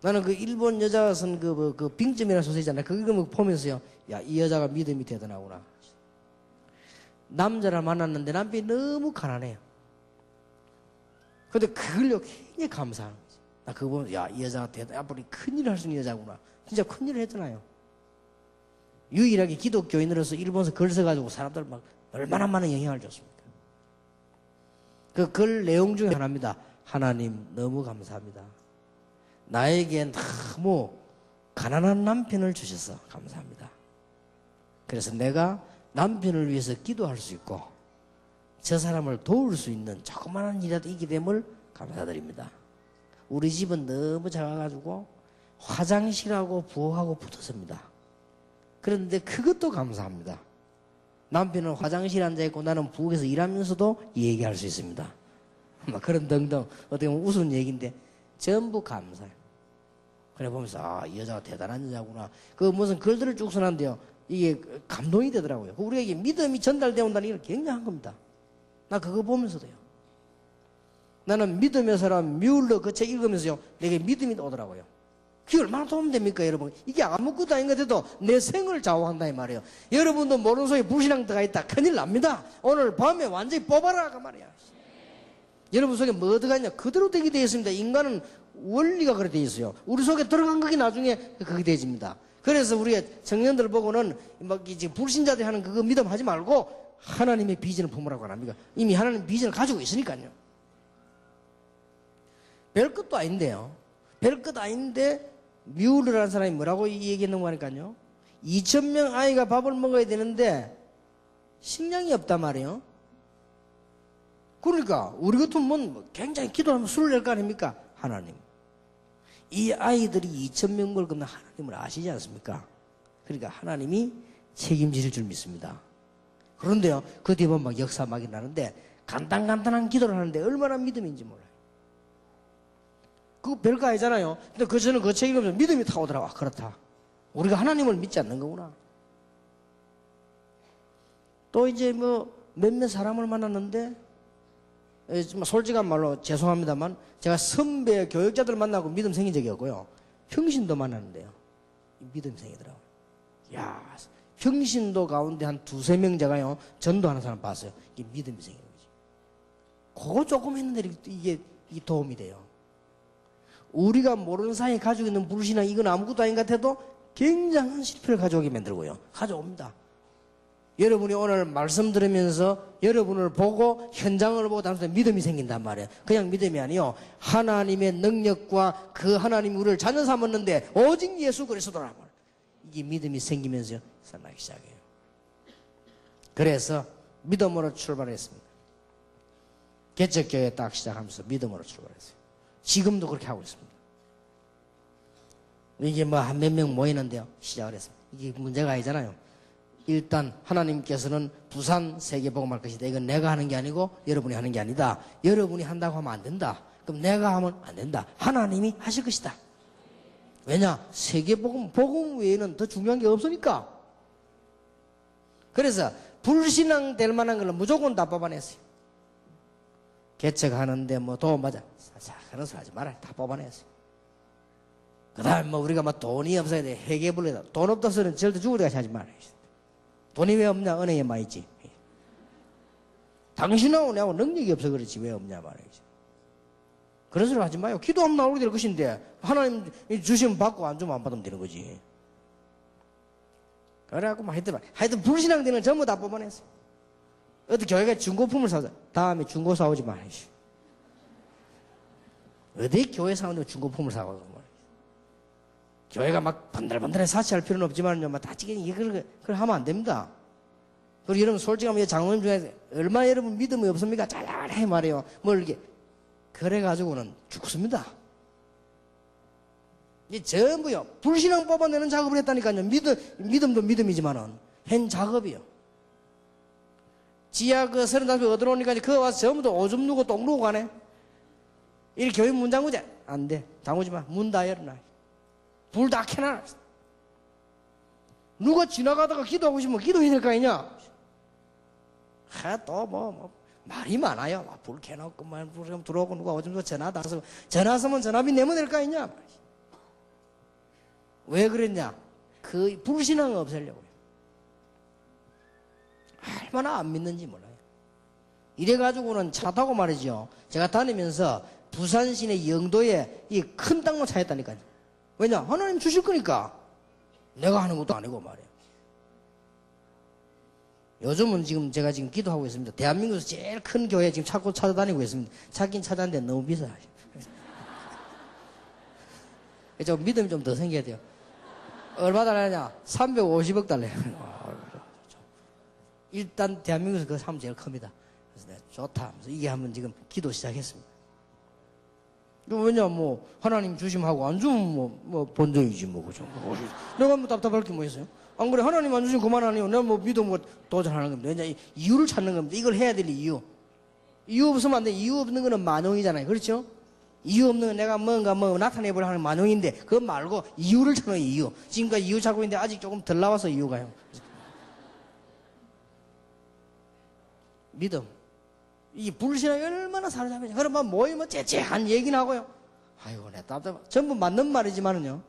나는 그 일본 여자가 쓴 그 빙점이라는 소설 있잖아요. 그거 보면서요. 야, 이 여자가 믿음이 대단하구나. 남자를 만났는데 남편이 너무 가난해요. 근데 그걸요 굉장히 감사하는 거지. 나 그거 보면서 야, 이 여자가 대단, 앞으로 큰일을 할 수 있는 여자구나. 진짜 큰일을 했잖아요. 유일하게 기독교인으로서 일본에서 글 써가지고 사람들 막 얼마나 많은 영향을 줬습니까? 그 글 내용 중에 하나입니다. 하나님 너무 감사합니다. 나에게 너무 가난한 남편을 주셔서 감사합니다. 그래서 내가 남편을 위해서 기도할 수 있고 저 사람을 도울 수 있는 조그마한 일이라도 있게 됨을 감사드립니다. 우리 집은 너무 작아가지고 화장실하고 부엌하고 붙었습니다. 그런데 그것도 감사합니다. 남편은 화장실에 앉아있고 나는 부엌에서 일하면서도 얘기할 수 있습니다. 막 그런 등등 어떻게 보면 우스운 얘기인데 전부 감사해요. 그래 보면서 이 여자가 대단한 여자구나. 그 무슨 글들을 쭉 써놨는데요. 이게 감동이 되더라고요. 우리에게 믿음이 전달되어 온다는 게 굉장한 겁니다. 나 그거 보면서도요. 나는 믿음의 사람 뮬러 그 책 읽으면서요. 내게 믿음이 오더라고요. 그게 얼마나 도움 됩니까, 여러분? 이게 아무것도 아닌 것 같아도 내 생을 좌우한다 이 말이에요. 여러분도 모르는 속에 불신앙 들어가 있다. 큰일 납니다. 오늘 밤에 완전히 뽑아라 그 말이야. 여러분 속에 뭐 들어가 있냐? 그대로 되게 되어 있습니다. 인간은 원리가 그렇게 되어 있어요. 우리 속에 들어간 것이 나중에 그게 되어집니다. 그래서 우리 청년들 보고는 막 이제 불신자들이 하는 그거 믿음 하지 말고 하나님의 비전을 품으라고 합니까? 이미 하나님 비전을 가지고 있으니까요. 별것도 아닌데요. 별것 아닌데 뮤르라는 사람이 뭐라고 얘기했는가 하니까요. 2,000명 아이가 밥을 먹어야 되는데 식량이 없단 말이에요. 그러니까 우리 같으면 굉장히 기도하면 술을 낼 거 아닙니까? 하나님. 이 아이들이 2,000명 걸 겁나 하나님을 아시지 않습니까? 그러니까 하나님이 책임지실 줄 믿습니다. 그런데요, 그 뒤에 보면 막 역사 막 일어나는데 간단한 기도를 하는데 얼마나 믿음인지 몰라요. 그거 별거 아니잖아요. 근데 저는 그 책 읽으면서 믿음이 타오더라고. 그렇다. 우리가 하나님을 믿지 않는 거구나. 또 이제 뭐 몇몇 사람을 만났는데 솔직한 말로 죄송합니다만 제가 선배 교육자들 만나고 믿음 생긴 적이 없고요. 평신도 만났는데요. 믿음 생기더라고요. 야, 평신도 가운데 한 2-3명 제가요 전도하는 사람 봤어요. 이게 믿음이 생기는 거지. 그거 조금 했는데 이게 도움이 돼요. 우리가 모르는 사이에 가지고 있는 불신앙 이건 아무것도 아닌 것 같아도 굉장한 실패를 가져오게 만들고요. 가져옵니다. 여러분이 오늘 말씀 들으면서 여러분을 보고 현장을 보고 단순히 믿음이 생긴단 말이에요. 그냥 믿음이 아니요. 하나님의 능력과 그 하나님이 우리를 자녀 삼았는데 오직 예수 그리스도라는 말. 이게 믿음이 생기면서 살아나기 시작해요. 그래서 믿음으로 출발했습니다. 개척교회 딱 시작하면서 믿음으로 출발했어요. 지금도 그렇게 하고 있습니다. 이게 뭐 한 몇 명 모이는데요. 시작을 했습니다. 이게 문제가 아니잖아요. 일단 하나님께서는 부산 세계복음할 것이다. 이건 내가 하는 게 아니고 여러분이 하는 게 아니다. 여러분이 한다고 하면 안 된다. 그럼 내가 하면 안 된다. 하나님이 하실 것이다. 왜냐? 세계복음, 복음 외에는 더 중요한 게 없으니까. 그래서 불신앙 될 만한 걸로 무조건 다 뽑아냈어요. 개척하는데 뭐 도움 받아. 그런 소리 하지 말아요. 다 뽑아냈어요. 그 다음에 뭐 우리가 막 돈이 없어야 돼. 회계불러다. 돈 없다서는 절대 죽을 때까지 하지 말아요. 돈이 왜 없냐? 은행에 많이 있지. 당신하고 내하고 능력이 없어 그렇지. 왜 없냐 말이지. 그런 소리 하지 마요. 기도하면 나오게 될 것인데 하나님 주시면 받고 안 주면 안 받으면 되는 거지. 그래갖고 막 하여튼 불신앙 되는 전부 다 뽑아냈어. 어디 교회가 중고품을 사자. 다음에 중고 사오지 말아야지. 어디 교회 사오는데 중고품을 사고 말이지. 교회가 막 번들번들해 사치할 필요는 없지만요. 막 다치게 그걸 하면 안 됩니다. 그리고 여러분 솔직하면 장로님 중에 얼마나 여러분 믿음이 없습니까? 잘해 말이에요. 뭘 이렇게 그래가지고는 죽습니다. 이 전부요. 불신앙 뽑아내는 작업을 했다니까요. 믿음도 믿음이지만은 한 작업이요. 지하 그 35배 얻어놓으니까 그거 와서 전부 다 오줌 누고 똥 누고 가네. 이 교회 문 잠그자. 안 돼. 잠그지 마. 문 다 열어놔. 불 다 켜놔. 누가 지나가다가 기도하고 싶으면 기도해야 될 거 아니냐? 또 말이 많아요. 불 켜놓고 불 들어오고 누가 오줌 전화 닿아서 전화 쓰면 전화비 내면 될 거 아니냐? 왜 그랬냐? 그 불신앙을 없애려고요. 얼마나 안 믿는지 몰라요. 이래가지고는 차 타고 말이죠. 제가 다니면서 부산 시내 영도에 이 큰 땅만 찾았다니까요. 왜냐? 하나님 주실 거니까. 내가 하는 것도 아니고 말이에요. 요즘은 제가 지금 기도하고 있습니다. 대한민국에서 제일 큰 교회 지금 찾고 찾아다니고 있습니다. 찾긴 찾았는데 너무 비싸요. 좀 믿음이 좀 더 생겨야 돼요. 얼마 달라냐? 350억 달러요. 일단 대한민국에서 그 사람 제일 큽니다. 그래서 내가 좋다. 그래서 이게 한번 지금 기도 시작했습니다. 왜냐, 하나님 주심하고 안 주면 본전이지, 그죠? 내가 답답할 게 뭐 있어요? 안 그래, 하나님 안 주시면 그만하니요. 내가 믿어 도전하는 겁니다. 왜냐, 이유를 찾는 겁니다. 이걸 해야 될 이유. 이유 없으면 안 돼. 이유 없는 거는 만용이잖아요. 그렇죠? 이유 없는 건 내가 뭔가 나타내보려 하는 만용인데, 그거 말고 이유를 찾는 이유. 지금까지 이유 찾고 있는데 아직 조금 덜 나와서 이유가요. 믿음. 이 불신앙이 얼마나 사로잡히냐. 그러면 모이면 째째한 얘기는 하고요. 아이고, 내 답답해. 전부 맞는 말이지만은요.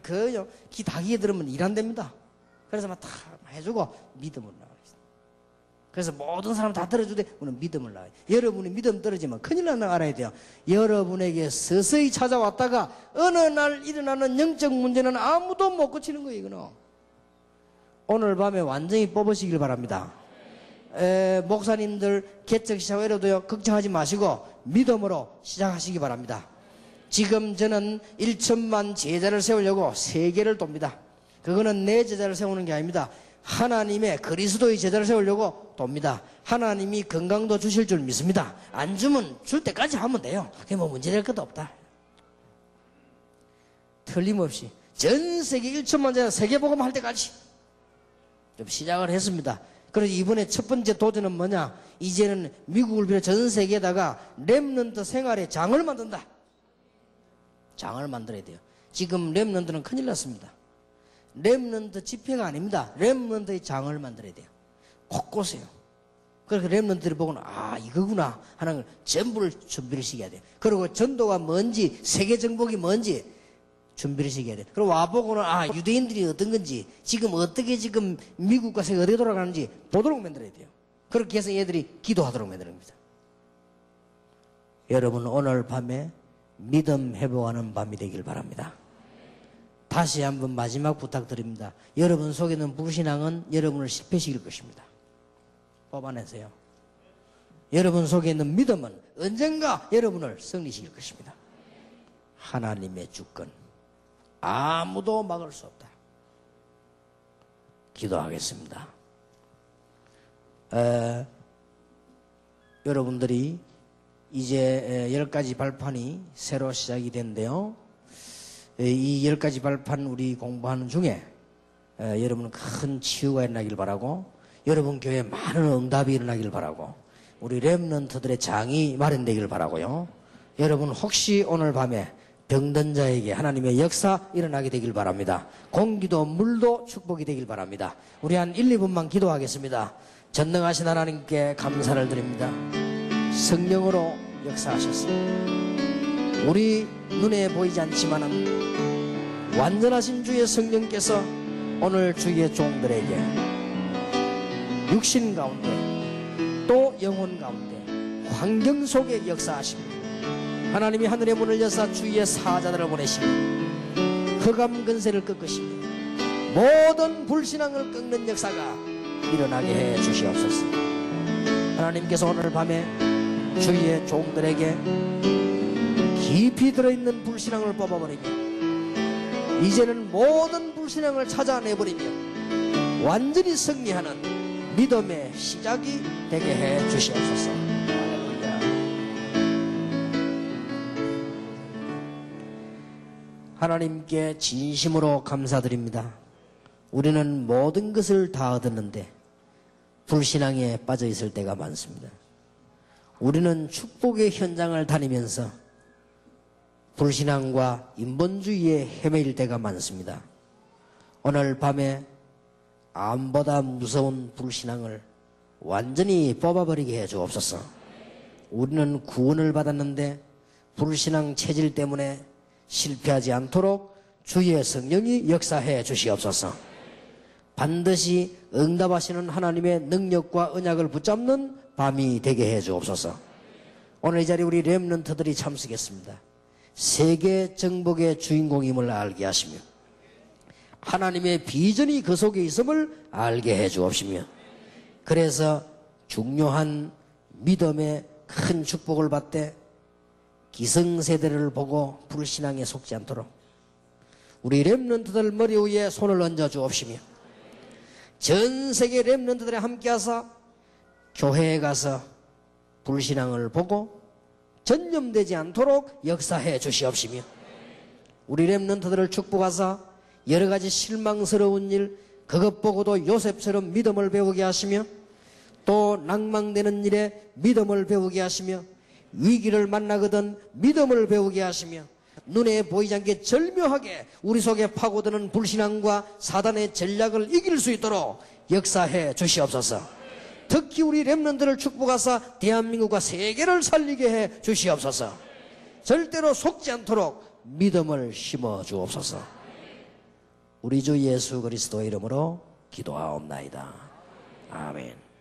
그요, 다 귀에 들으면 일 안 됩니다. 그래서 다 해주고 믿음을 나가겠습니다. 그래서 모든 사람 다 들어주되 우리는 믿음을 나가요. 여러분이 믿음 떨어지면 큰일 나는 거 알아야 돼요. 여러분에게 서서히 찾아왔다가 어느 날 일어나는 영적 문제는 아무도 못 고치는 거예요, 이거는. 오늘 밤에 완전히 뽑으시길 바랍니다. 목사님들 개척 시작해도요 걱정하지 마시고 믿음으로 시작하시기 바랍니다. 지금 저는 1천만 제자를 세우려고 세계를 돕니다. 그거는 내 제자를 세우는 게 아닙니다. 하나님의 그리스도의 제자를 세우려고 돕니다. 하나님이 건강도 주실 줄 믿습니다. 안 주면 줄 때까지 하면 돼요. 그게 문제될 것도 없다. 틀림없이 전 세계 1천만 제자 세계복음 할 때까지 좀 시작을 했습니다. 그래서 이번에 첫 번째 도전은 뭐냐? 이제는 미국을 비롯해 전 세계에다가 렘넌트 생활의 장을 만든다. 장을 만들어야 돼요. 지금 렘넌트는 큰일 났습니다. 렘넌트 집회가 아닙니다. 렘넌트의 장을 만들어야 돼요. 곳곳에요. 그래서 렘넌트를 보고는 이거구나 하는 걸 전부를 준비를 시켜야 돼요. 그리고 전도가 뭔지 세계 정복이 뭔지 준비를 시켜야 돼. 그리고 와보고는 유대인들이 어떤 건지 지금 어떻게 지금 미국과 세계 어떻게 돌아가는지 보도록 만들어야 돼요. 그렇게 해서 얘들이 기도하도록 만드는 겁니다. 여러분 오늘 밤에 믿음 회복하는 밤이 되길 바랍니다. 다시 한번 마지막 부탁드립니다. 여러분 속에 있는 불신앙은 여러분을 실패시킬 것입니다. 뽑아내세요. 여러분 속에 있는 믿음은 언젠가 여러분을 승리시킬 것입니다. 하나님의 주권 아무도 막을 수 없다. 기도하겠습니다. 여러분들이 이제 10가지 발판이 새로 시작이 된대요. 이 10가지 발판 우리 공부하는 중에 여러분 큰 치유가 일어나길 바라고, 여러분 교회에 많은 응답이 일어나길 바라고, 우리 렘넌트들의 장이 마련되길 바라고요. 여러분 혹시 오늘 밤에 병든 자에게 하나님의 역사 일어나게 되길 바랍니다. 공기도 물도 축복이 되길 바랍니다. 우리 한 1, 2분만 기도하겠습니다. 전능하신 하나님께 감사를 드립니다. 성령으로 역사하셨습니다. 우리 눈에 보이지 않지만은 완전하신 주의 성령께서 오늘 주의 종들에게 육신 가운데 또 영혼 가운데 환경 속에 역사하십니다. 하나님이 하늘의 문을 여사 주위에 사자들을 보내시고 흑암 근세를 꺾으시며 모든 불신앙을 꺾는 역사가 일어나게 해 주시옵소서. 하나님께서 오늘 밤에 주위의 종들에게 깊이 들어있는 불신앙을 뽑아버리며 이제는 모든 불신앙을 찾아내버리며 완전히 승리하는 믿음의 시작이 되게 해 주시옵소서. 하나님께 진심으로 감사드립니다. 우리는 모든 것을 다 얻었는데 불신앙에 빠져 있을 때가 많습니다. 우리는 축복의 현장을 다니면서 불신앙과 인본주의에 헤매일 때가 많습니다. 오늘 밤에 암보다 무서운 불신앙을 완전히 뽑아버리게 해 주옵소서. 우리는 구원을 받았는데 불신앙 체질 때문에 실패하지 않도록 주의 성령이 역사해 주시옵소서. 반드시 응답하시는 하나님의 능력과 언약을 붙잡는 밤이 되게 해 주옵소서. 오늘 이 자리에 우리 렘넌트들이 참석했습니다. 세계 정복의 주인공임을 알게 하시며 하나님의 비전이 그 속에 있음을 알게 해 주옵시며 그래서 중요한 믿음의 큰 축복을 받되 기성세대를 보고 불신앙에 속지 않도록 우리 렘넌트들 머리 위에 손을 얹어 주옵시며 전 세계 렘넌트들이 함께하사 교회에 가서 불신앙을 보고 전념되지 않도록 역사해 주시옵시며 우리 렘넌트들을 축복하사 여러 가지 실망스러운 일 그것 보고도 요셉처럼 믿음을 배우게 하시며 또 낭망되는 일에 믿음을 배우게 하시며 위기를 만나거든 믿음을 배우게 하시며 눈에 보이지 않게 절묘하게 우리 속에 파고드는 불신앙과 사단의 전략을 이길 수 있도록 역사해 주시옵소서. 특히 우리 렘넌트를 축복하사 대한민국과 세계를 살리게 해 주시옵소서. 절대로 속지 않도록 믿음을 심어 주옵소서. 우리 주 예수 그리스도의 이름으로 기도하옵나이다. 아멘.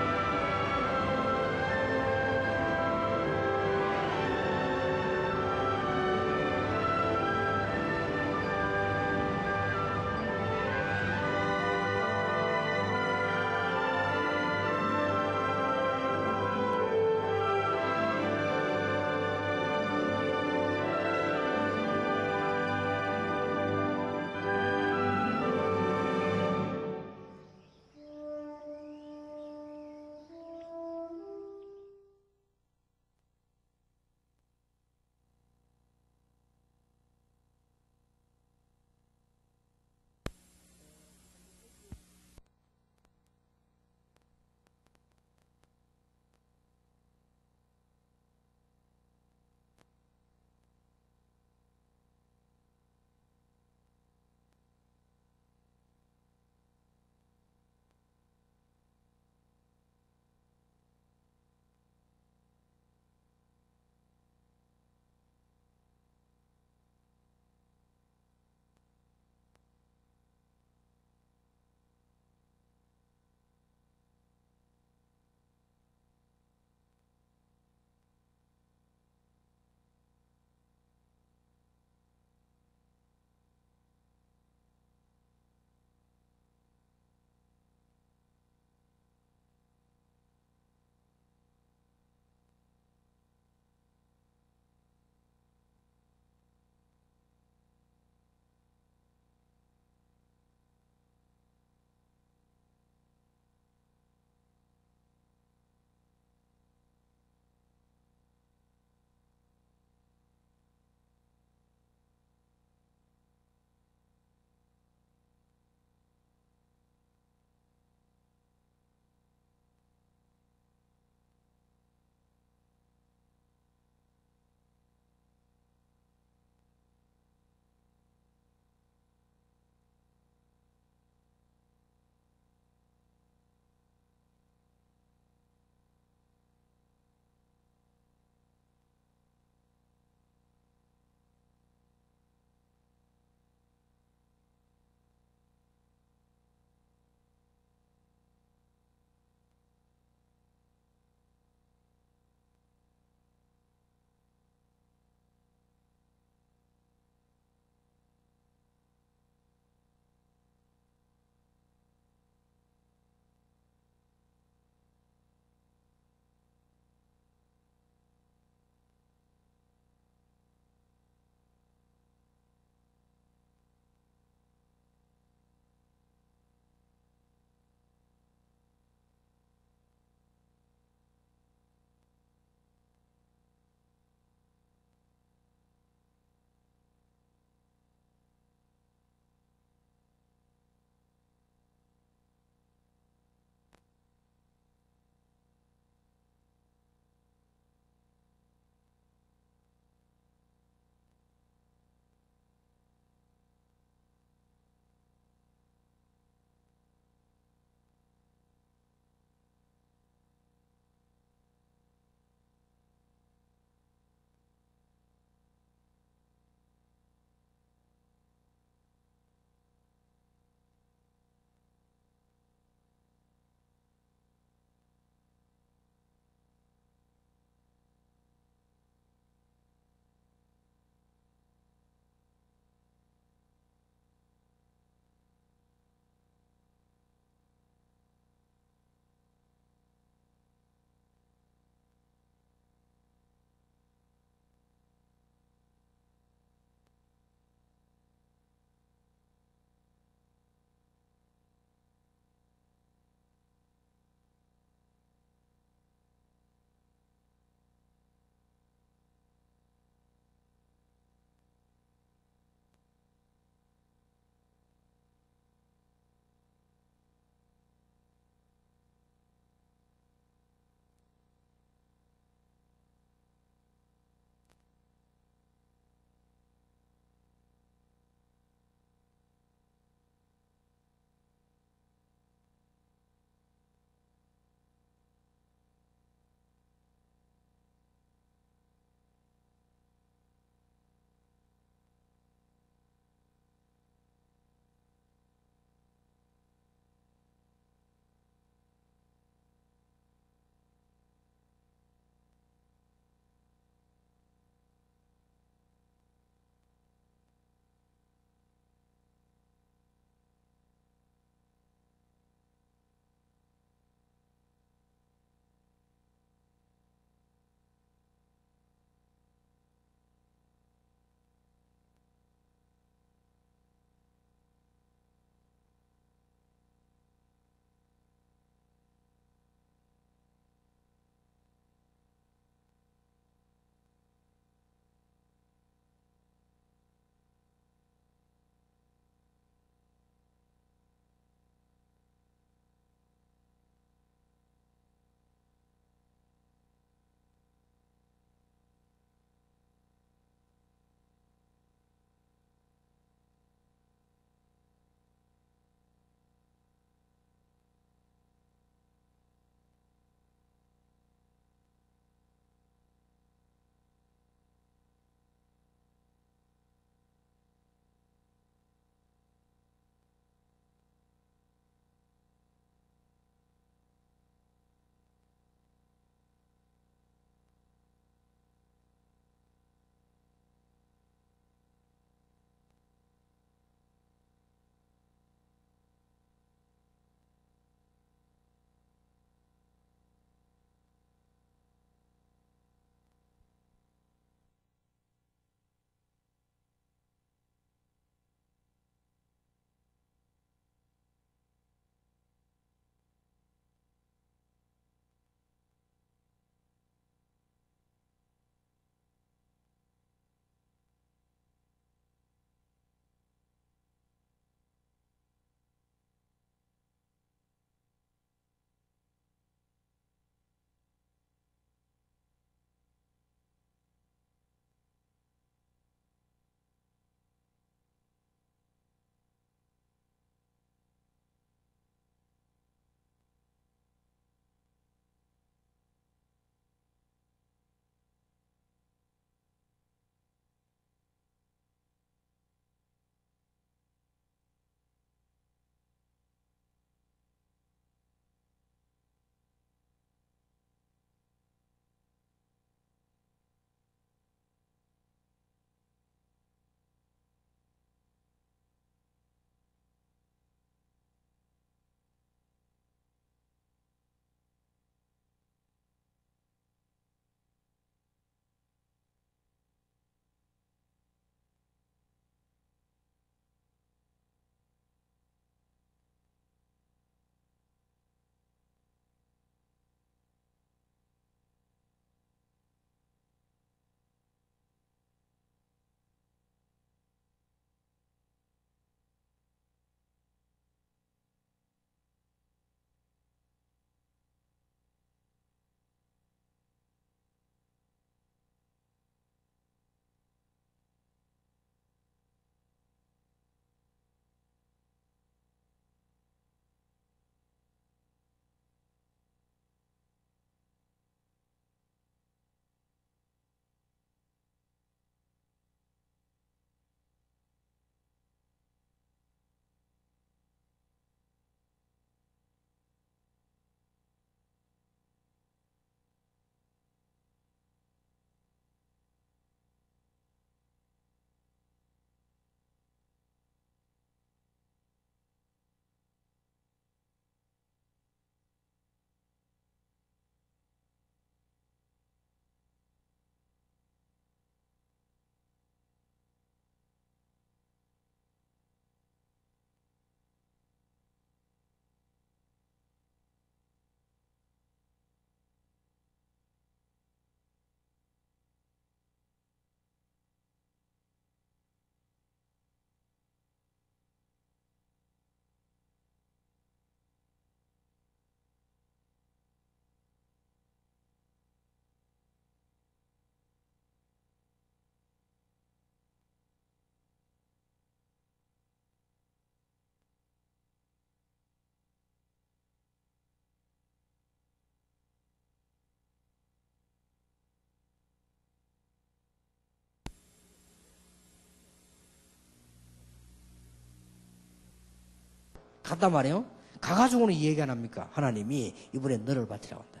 갔단 말이에요. 가가지고는 이 얘기 안 합니까? 하나님이 이번에 너를 바치라고 한다.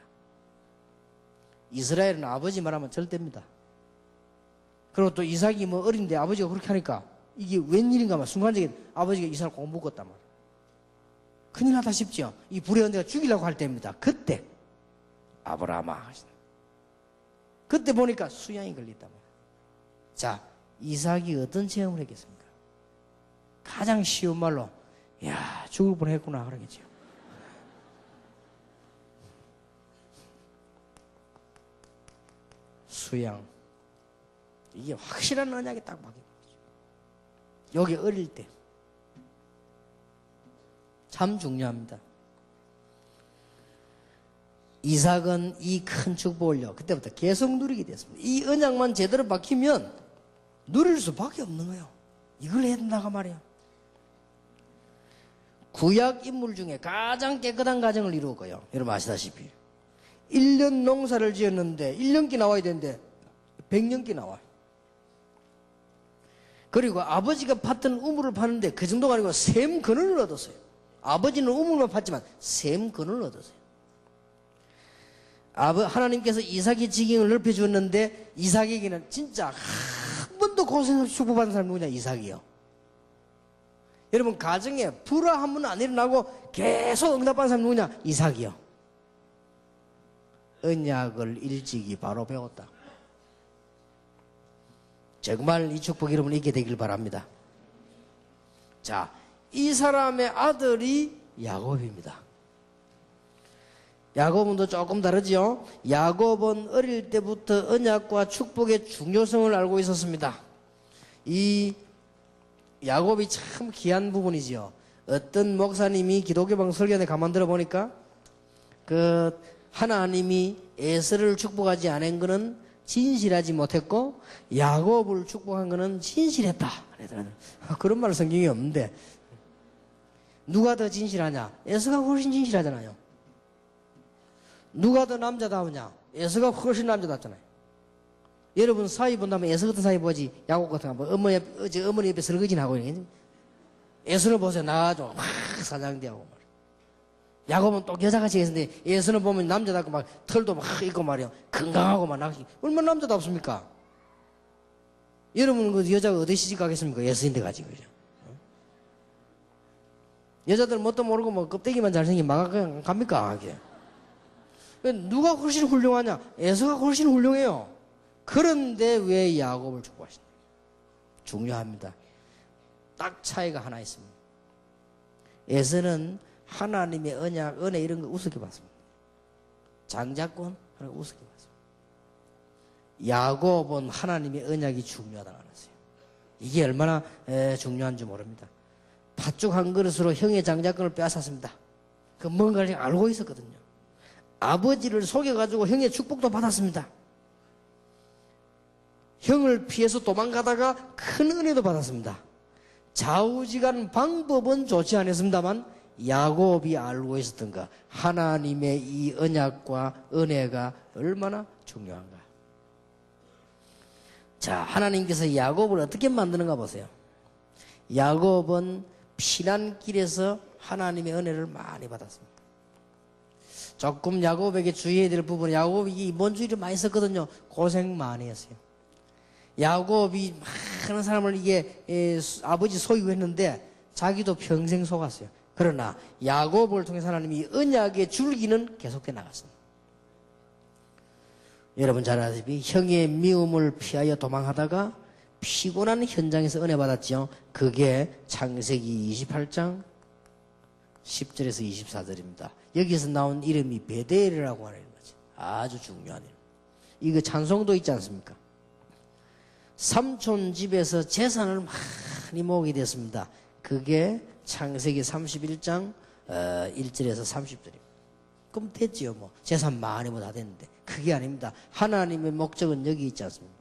이스라엘은 아버지 말하면 절대입니다. 그리고 또 이삭이 뭐 어린데 아버지가 그렇게 하니까 이게 웬일인가 막 순간적인 아버지가 이삭을 꼭 묶었단 말이에요. 큰일 났다 싶죠? 이 불의 언제가 죽이려고 할 때입니다. 그때 아브라함아 그때 보니까 수양이 걸렸단 말이에요. 자, 이삭이 어떤 체험을 했겠습니까? 가장 쉬운 말로 야 죽을 뻔했구나 그러겠죠. 수양 이게 확실한 언약이 딱 박힌 거죠. 여기 어릴 때 참 중요합니다. 이삭은 이 큰 축복을요 그때부터 계속 누리게 됐습니다. 이 언약만 제대로 박히면 누릴 수밖에 없는 거예요. 이걸 해야 된다고 말이에요. 구약 인물 중에 가장 깨끗한 가정을 이루었고요. 여러분 아시다시피 1년 농사를 지었는데 1년기 나와야 되는데 100년기 나와요. 그리고 아버지가 팠던 우물을 파는데 그 정도가 아니고 샘 근을 얻었어요. 아버지는 우물만 팠지만 샘 근을 얻었어요. 하나님께서 이삭의 지경을 넓혀주었는데 이삭에게는 진짜 한 번도 고생 없이 축복받은 사람이 누구냐? 이삭이요. 여러분 가정에 불화 한 번 안 일어나고 계속 응답받는 사람이 누구냐? 이삭이요. 언약을 일찍이 바로 배웠다. 정말 이 축복 여러분 있게 되길 바랍니다. 자, 이 사람의 아들이 야곱입니다. 야곱은 또 조금 다르죠. 야곱은 어릴 때부터 언약과 축복의 중요성을 알고 있었습니다. 이 야곱이 참 귀한 부분이죠. 어떤 목사님이 기독교방 설교에 가만 들어보니까 그 하나님이 에서를 축복하지 않은 것은 진실하지 못했고 야곱을 축복한 것은 진실했다. 그런 말은 성경이 없는데 누가 더 진실하냐? 에서가 훨씬 진실하잖아요. 누가 더 남자다우냐? 에서가 훨씬 남자답잖아요. 여러분 사위 본다면 에서 같은 사위 보지 야곱 같은 거 어머니 옆에 설거지나 하고 있는 에서는 보세요. 나가지고 막 사장대하고 말이야. 야곱은 또 여자같이 했는데 에서는 보면 남자답고 막 털도 막 있고 말이야. 건강하고 막 나기 얼마나 남자답습니까? 여러분 그 여자가 어디 시집 가겠습니까? 에서인데 가지 그죠? 여자들 뭣도 모르고 뭐 껍데기만 잘생긴 마가 그냥 갑니까? 누가 훨씬 훌륭하냐? 에서가 훨씬 훌륭해요. 그런데 왜 야곱을 축복하시냐? 중요합니다. 딱 차이가 하나 있습니다. 에서는 하나님의 언약, 은혜 이런 거 우습게 봤습니다. 장자권 하는 거 우습게 봤습니다. 야곱은 하나님의 언약이 중요하다고 알았어요. 이게 얼마나 중요한지 모릅니다. 팥죽 한 그릇으로 형의 장자권을 빼앗았습니다. 그 뭔가를 알고 있었거든요. 아버지를 속여가지고 형의 축복도 받았습니다. 형을 피해서 도망가다가 큰 은혜도 받았습니다. 좌우지간 방법은 좋지 않았습니다만 야곱이 알고 있었던가 하나님의 이 언약과 은혜가 얼마나 중요한가. 자, 하나님께서 야곱을 어떻게 만드는가 보세요. 야곱은 피난길에서 하나님의 은혜를 많이 받았습니다. 조금 야곱에게 주의해야 될 부분은 야곱이 이번 주일을 많이 썼거든요. 고생 많이 했어요. 야곱이 많은 사람을 이게 아버지 소유했는데 자기도 평생 속았어요. 그러나 야곱을 통해서 하나님이 언약의 줄기는 계속돼 나갔습니다. 여러분 잘 아시다시피 형의 미움을 피하여 도망하다가 피곤한 현장에서 은혜 받았죠. 그게 창세기 28장 10절에서 24절입니다. 여기서 나온 이름이 베델이라고 하는 거죠. 아주 중요한 이름. 이거 찬송도 있지 않습니까? 삼촌 집에서 재산을 많이 모으게 됐습니다. 그게 창세기 31장 1절에서 30절입니다. 그럼 됐지요. 뭐 재산 많이 뭐 다 됐는데 그게 아닙니다. 하나님의 목적은 여기 있지 않습니까?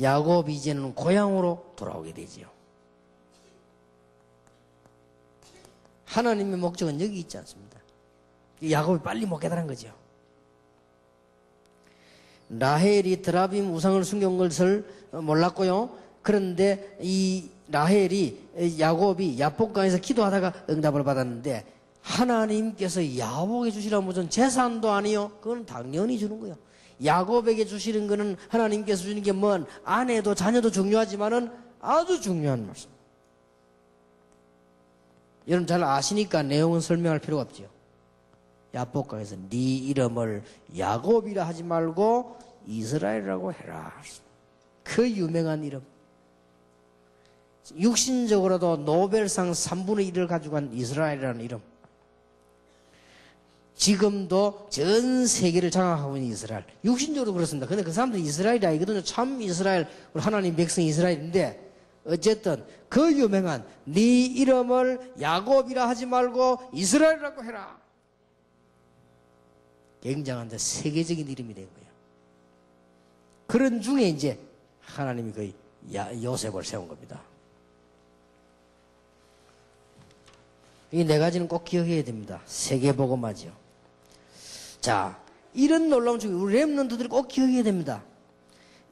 야곱이 이제는 고향으로 돌아오게 되지요. 하나님의 목적은 여기 있지 않습니다. 야곱이 빨리 못 깨달은 거죠. 라헬이 드라빔 우상을 숨겨온 것을 몰랐고요. 그런데 이 라헬이 야곱이 야복강에서 기도하다가 응답을 받았는데 하나님께서 야곱에게 주시라면 무슨 재산도 아니요. 그건 당연히 주는 거예요. 야곱에게 주시는 거는 하나님께서 주는 게 뭔 아내도 자녀도 중요하지만은 아주 중요한 말씀. 여러분 잘 아시니까 내용은 설명할 필요가 없죠. 야복강에서 네 이름을 야곱이라 하지 말고 이스라엘이라고 해라. 그 유명한 이름. 육신적으로도 노벨상 3분의 1을 가지고 간 이스라엘이라는 이름. 지금도 전 세계를 장악하고 있는 이스라엘. 육신적으로 그렇습니다. 근데 그 사람들은 이스라엘이 아니거든요. 참 이스라엘, 우리 하나님 백성 이스라엘인데 어쨌든 그 유명한 네 이름을 야곱이라 하지 말고 이스라엘이라고 해라. 굉장한데 세계적인 이름이 된 거예요. 그런 중에 이제 하나님이 거의 요셉을 세운 겁니다. 이 네 가지는 꼭 기억해야 됩니다. 세계복음화죠. 자, 이런 놀라운 축복, 우리 렘넌트들이 꼭 기억해야 됩니다.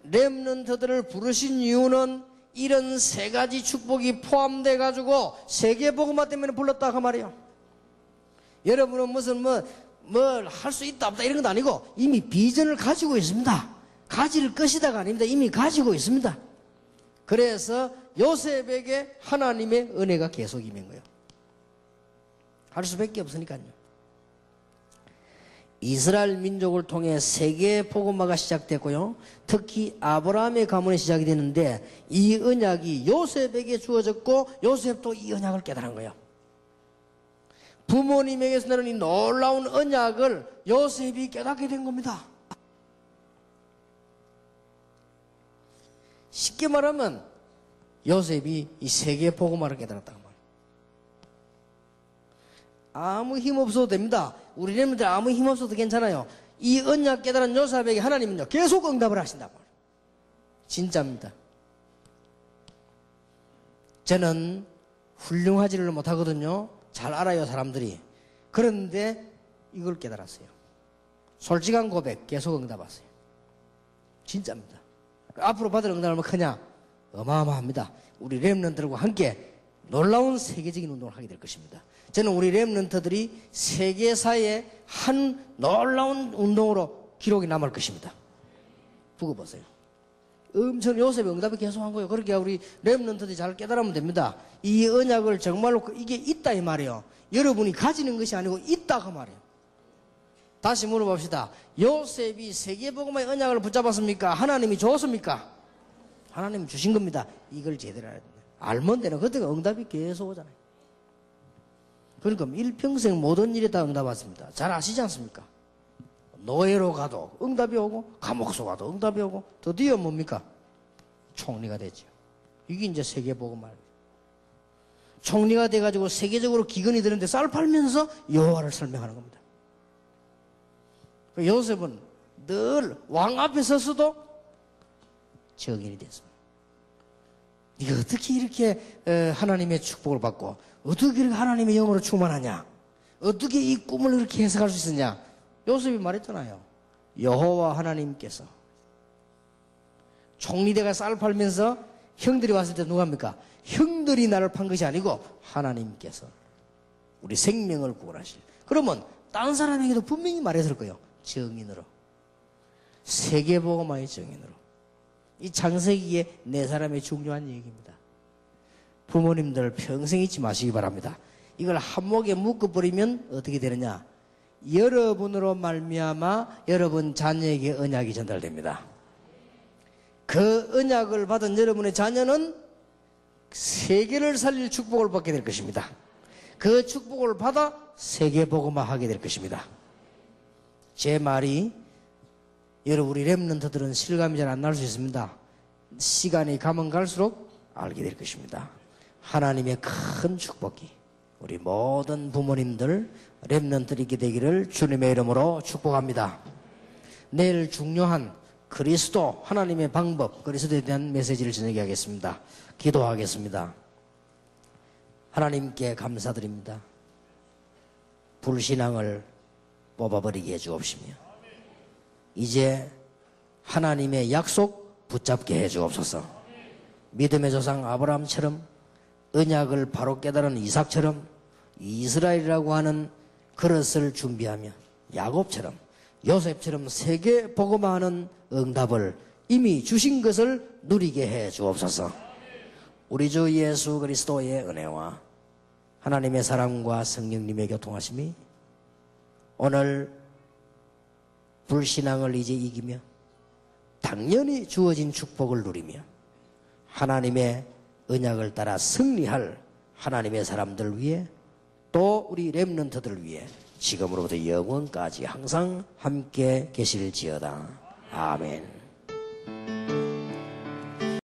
렘넌트들을 부르신 이유는 이런 세 가지 축복이 포함돼 가지고 세계복음화 때문에 불렀다 그 말이에요. 여러분은 무슨 뭘 할 수 있다 없다 이런 건 아니고 이미 비전을 가지고 있습니다. 가질 것이다가 아닙니다. 이미 가지고 있습니다. 그래서 요셉에게 하나님의 은혜가 계속 임한 거예요. 할 수밖에 없으니까요. 이스라엘 민족을 통해 세계 복음화가 시작됐고요. 특히 아브라함의 가문에 시작이 되는데 이 언약이 요셉에게 주어졌고 요셉도 이 언약을 깨달은 거예요. 부모님에게서 나는 이 놀라운 언약을 요셉이 깨닫게 된 겁니다. 쉽게 말하면 요셉이 이 세계 복음화를 깨달았다고 말이에요. 아무 힘 없어도 됩니다. 우리 렘들 아무 힘 없어도 괜찮아요. 이 언약 깨달은 요셉에게 하나님은요 계속 응답을 하신다고 말이에요. 진짜입니다. 저는 훌륭하지를 못하거든요. 잘 알아요 사람들이. 그런데 이걸 깨달았어요. 솔직한 고백 계속 응답하세요. 진짜입니다. 앞으로 받을 응답은 크냐? 어마어마합니다. 우리 렘넌트들과 함께 놀라운 세계적인 운동을 하게 될 것입니다. 저는 우리 렘넌트들이 세계사의 한 놀라운 운동으로 기록이 남을 것입니다. 두고 보세요. 엄청 요셉의 응답이 계속한 거예요. 그렇게 우리 렘넌트들이 잘 깨달으면 됩니다. 이 언약을 정말로 이게 있다 이 말이에요. 여러분이 가지는 것이 아니고 있다 그 말이에요. 다시 물어봅시다. 요셉이 세계복음의 언약을 붙잡았습니까? 하나님이 줬습니까? 하나님이 주신 겁니다. 이걸 제대로 알아야 됩니다. 알면 되는 그때가 응답이 계속 오잖아요. 그러니까 일평생 모든 일에 다 응답 왔습니다. 잘 아시지 않습니까? 노예로 가도 응답이 오고 감옥소 가도 응답이 오고 드디어 뭡니까? 총리가 되죠. 이게 이제 세계복음화. 총리가 돼가지고 세계적으로 기근이 되는데 쌀 팔면서 여호와를 설명하는 겁니다. 요셉은 늘 왕 앞에 서서도 정인이 됐습니다. 네가 어떻게 이렇게 하나님의 축복을 받고 어떻게 이렇게 하나님의 영으로 충만하냐? 어떻게 이 꿈을 이렇게 해석할 수 있었냐? 요셉이 말했잖아요. 여호와 하나님께서 총리대가 쌀 팔면서 형들이 왔을 때 누가 합니까? 형들이 나를 판 것이 아니고 하나님께서 우리 생명을 구원하실. 그러면 다른 사람에게도 분명히 말했을 거예요. 정인으로. 세계복음화의 정인으로. 이 창세기에 네 사람의 중요한 얘기입니다. 부모님들 평생 잊지 마시기 바랍니다. 이걸 한목에 묶어버리면 어떻게 되느냐? 여러분으로 말미암아 여러분 자녀에게 언약이 전달됩니다. 그 언약을 받은 여러분의 자녀는 세계를 살릴 축복을 받게 될 것입니다. 그 축복을 받아 세계복음화하게 될 것입니다. 제 말이 여러분 우리 렘넌트들은 실감이 잘 안 날 수 있습니다. 시간이 가면 갈수록 알게 될 것입니다. 하나님의 큰 축복이 우리 모든 부모님들 렘넌트들이 되기를 주님의 이름으로 축복합니다. 내일 중요한 그리스도 하나님의 방법 그리스도에 대한 메시지를 전하게 하겠습니다. 기도하겠습니다. 하나님께 감사드립니다. 불신앙을 뽑아버리게 해주옵시며 이제 하나님의 약속 붙잡게 해주옵소서. 믿음의 조상 아브라함처럼, 언약을 바로 깨달은 이삭처럼, 이스라엘이라고 하는 그릇을 준비하며, 야곱처럼, 요셉처럼 세계 복음화하는 응답을 이미 주신 것을 누리게 해 주옵소서. 우리 주 예수 그리스도의 은혜와 하나님의 사랑과 성령님의 교통하심이 오늘 불신앙을 이제 이기며 당연히 주어진 축복을 누리며 하나님의 언약을 따라 승리할 하나님의 사람들 위해, 또 우리 렘넌트들 위해 지금으로부터 영원까지 항상 함께 계실지어다. 아멘.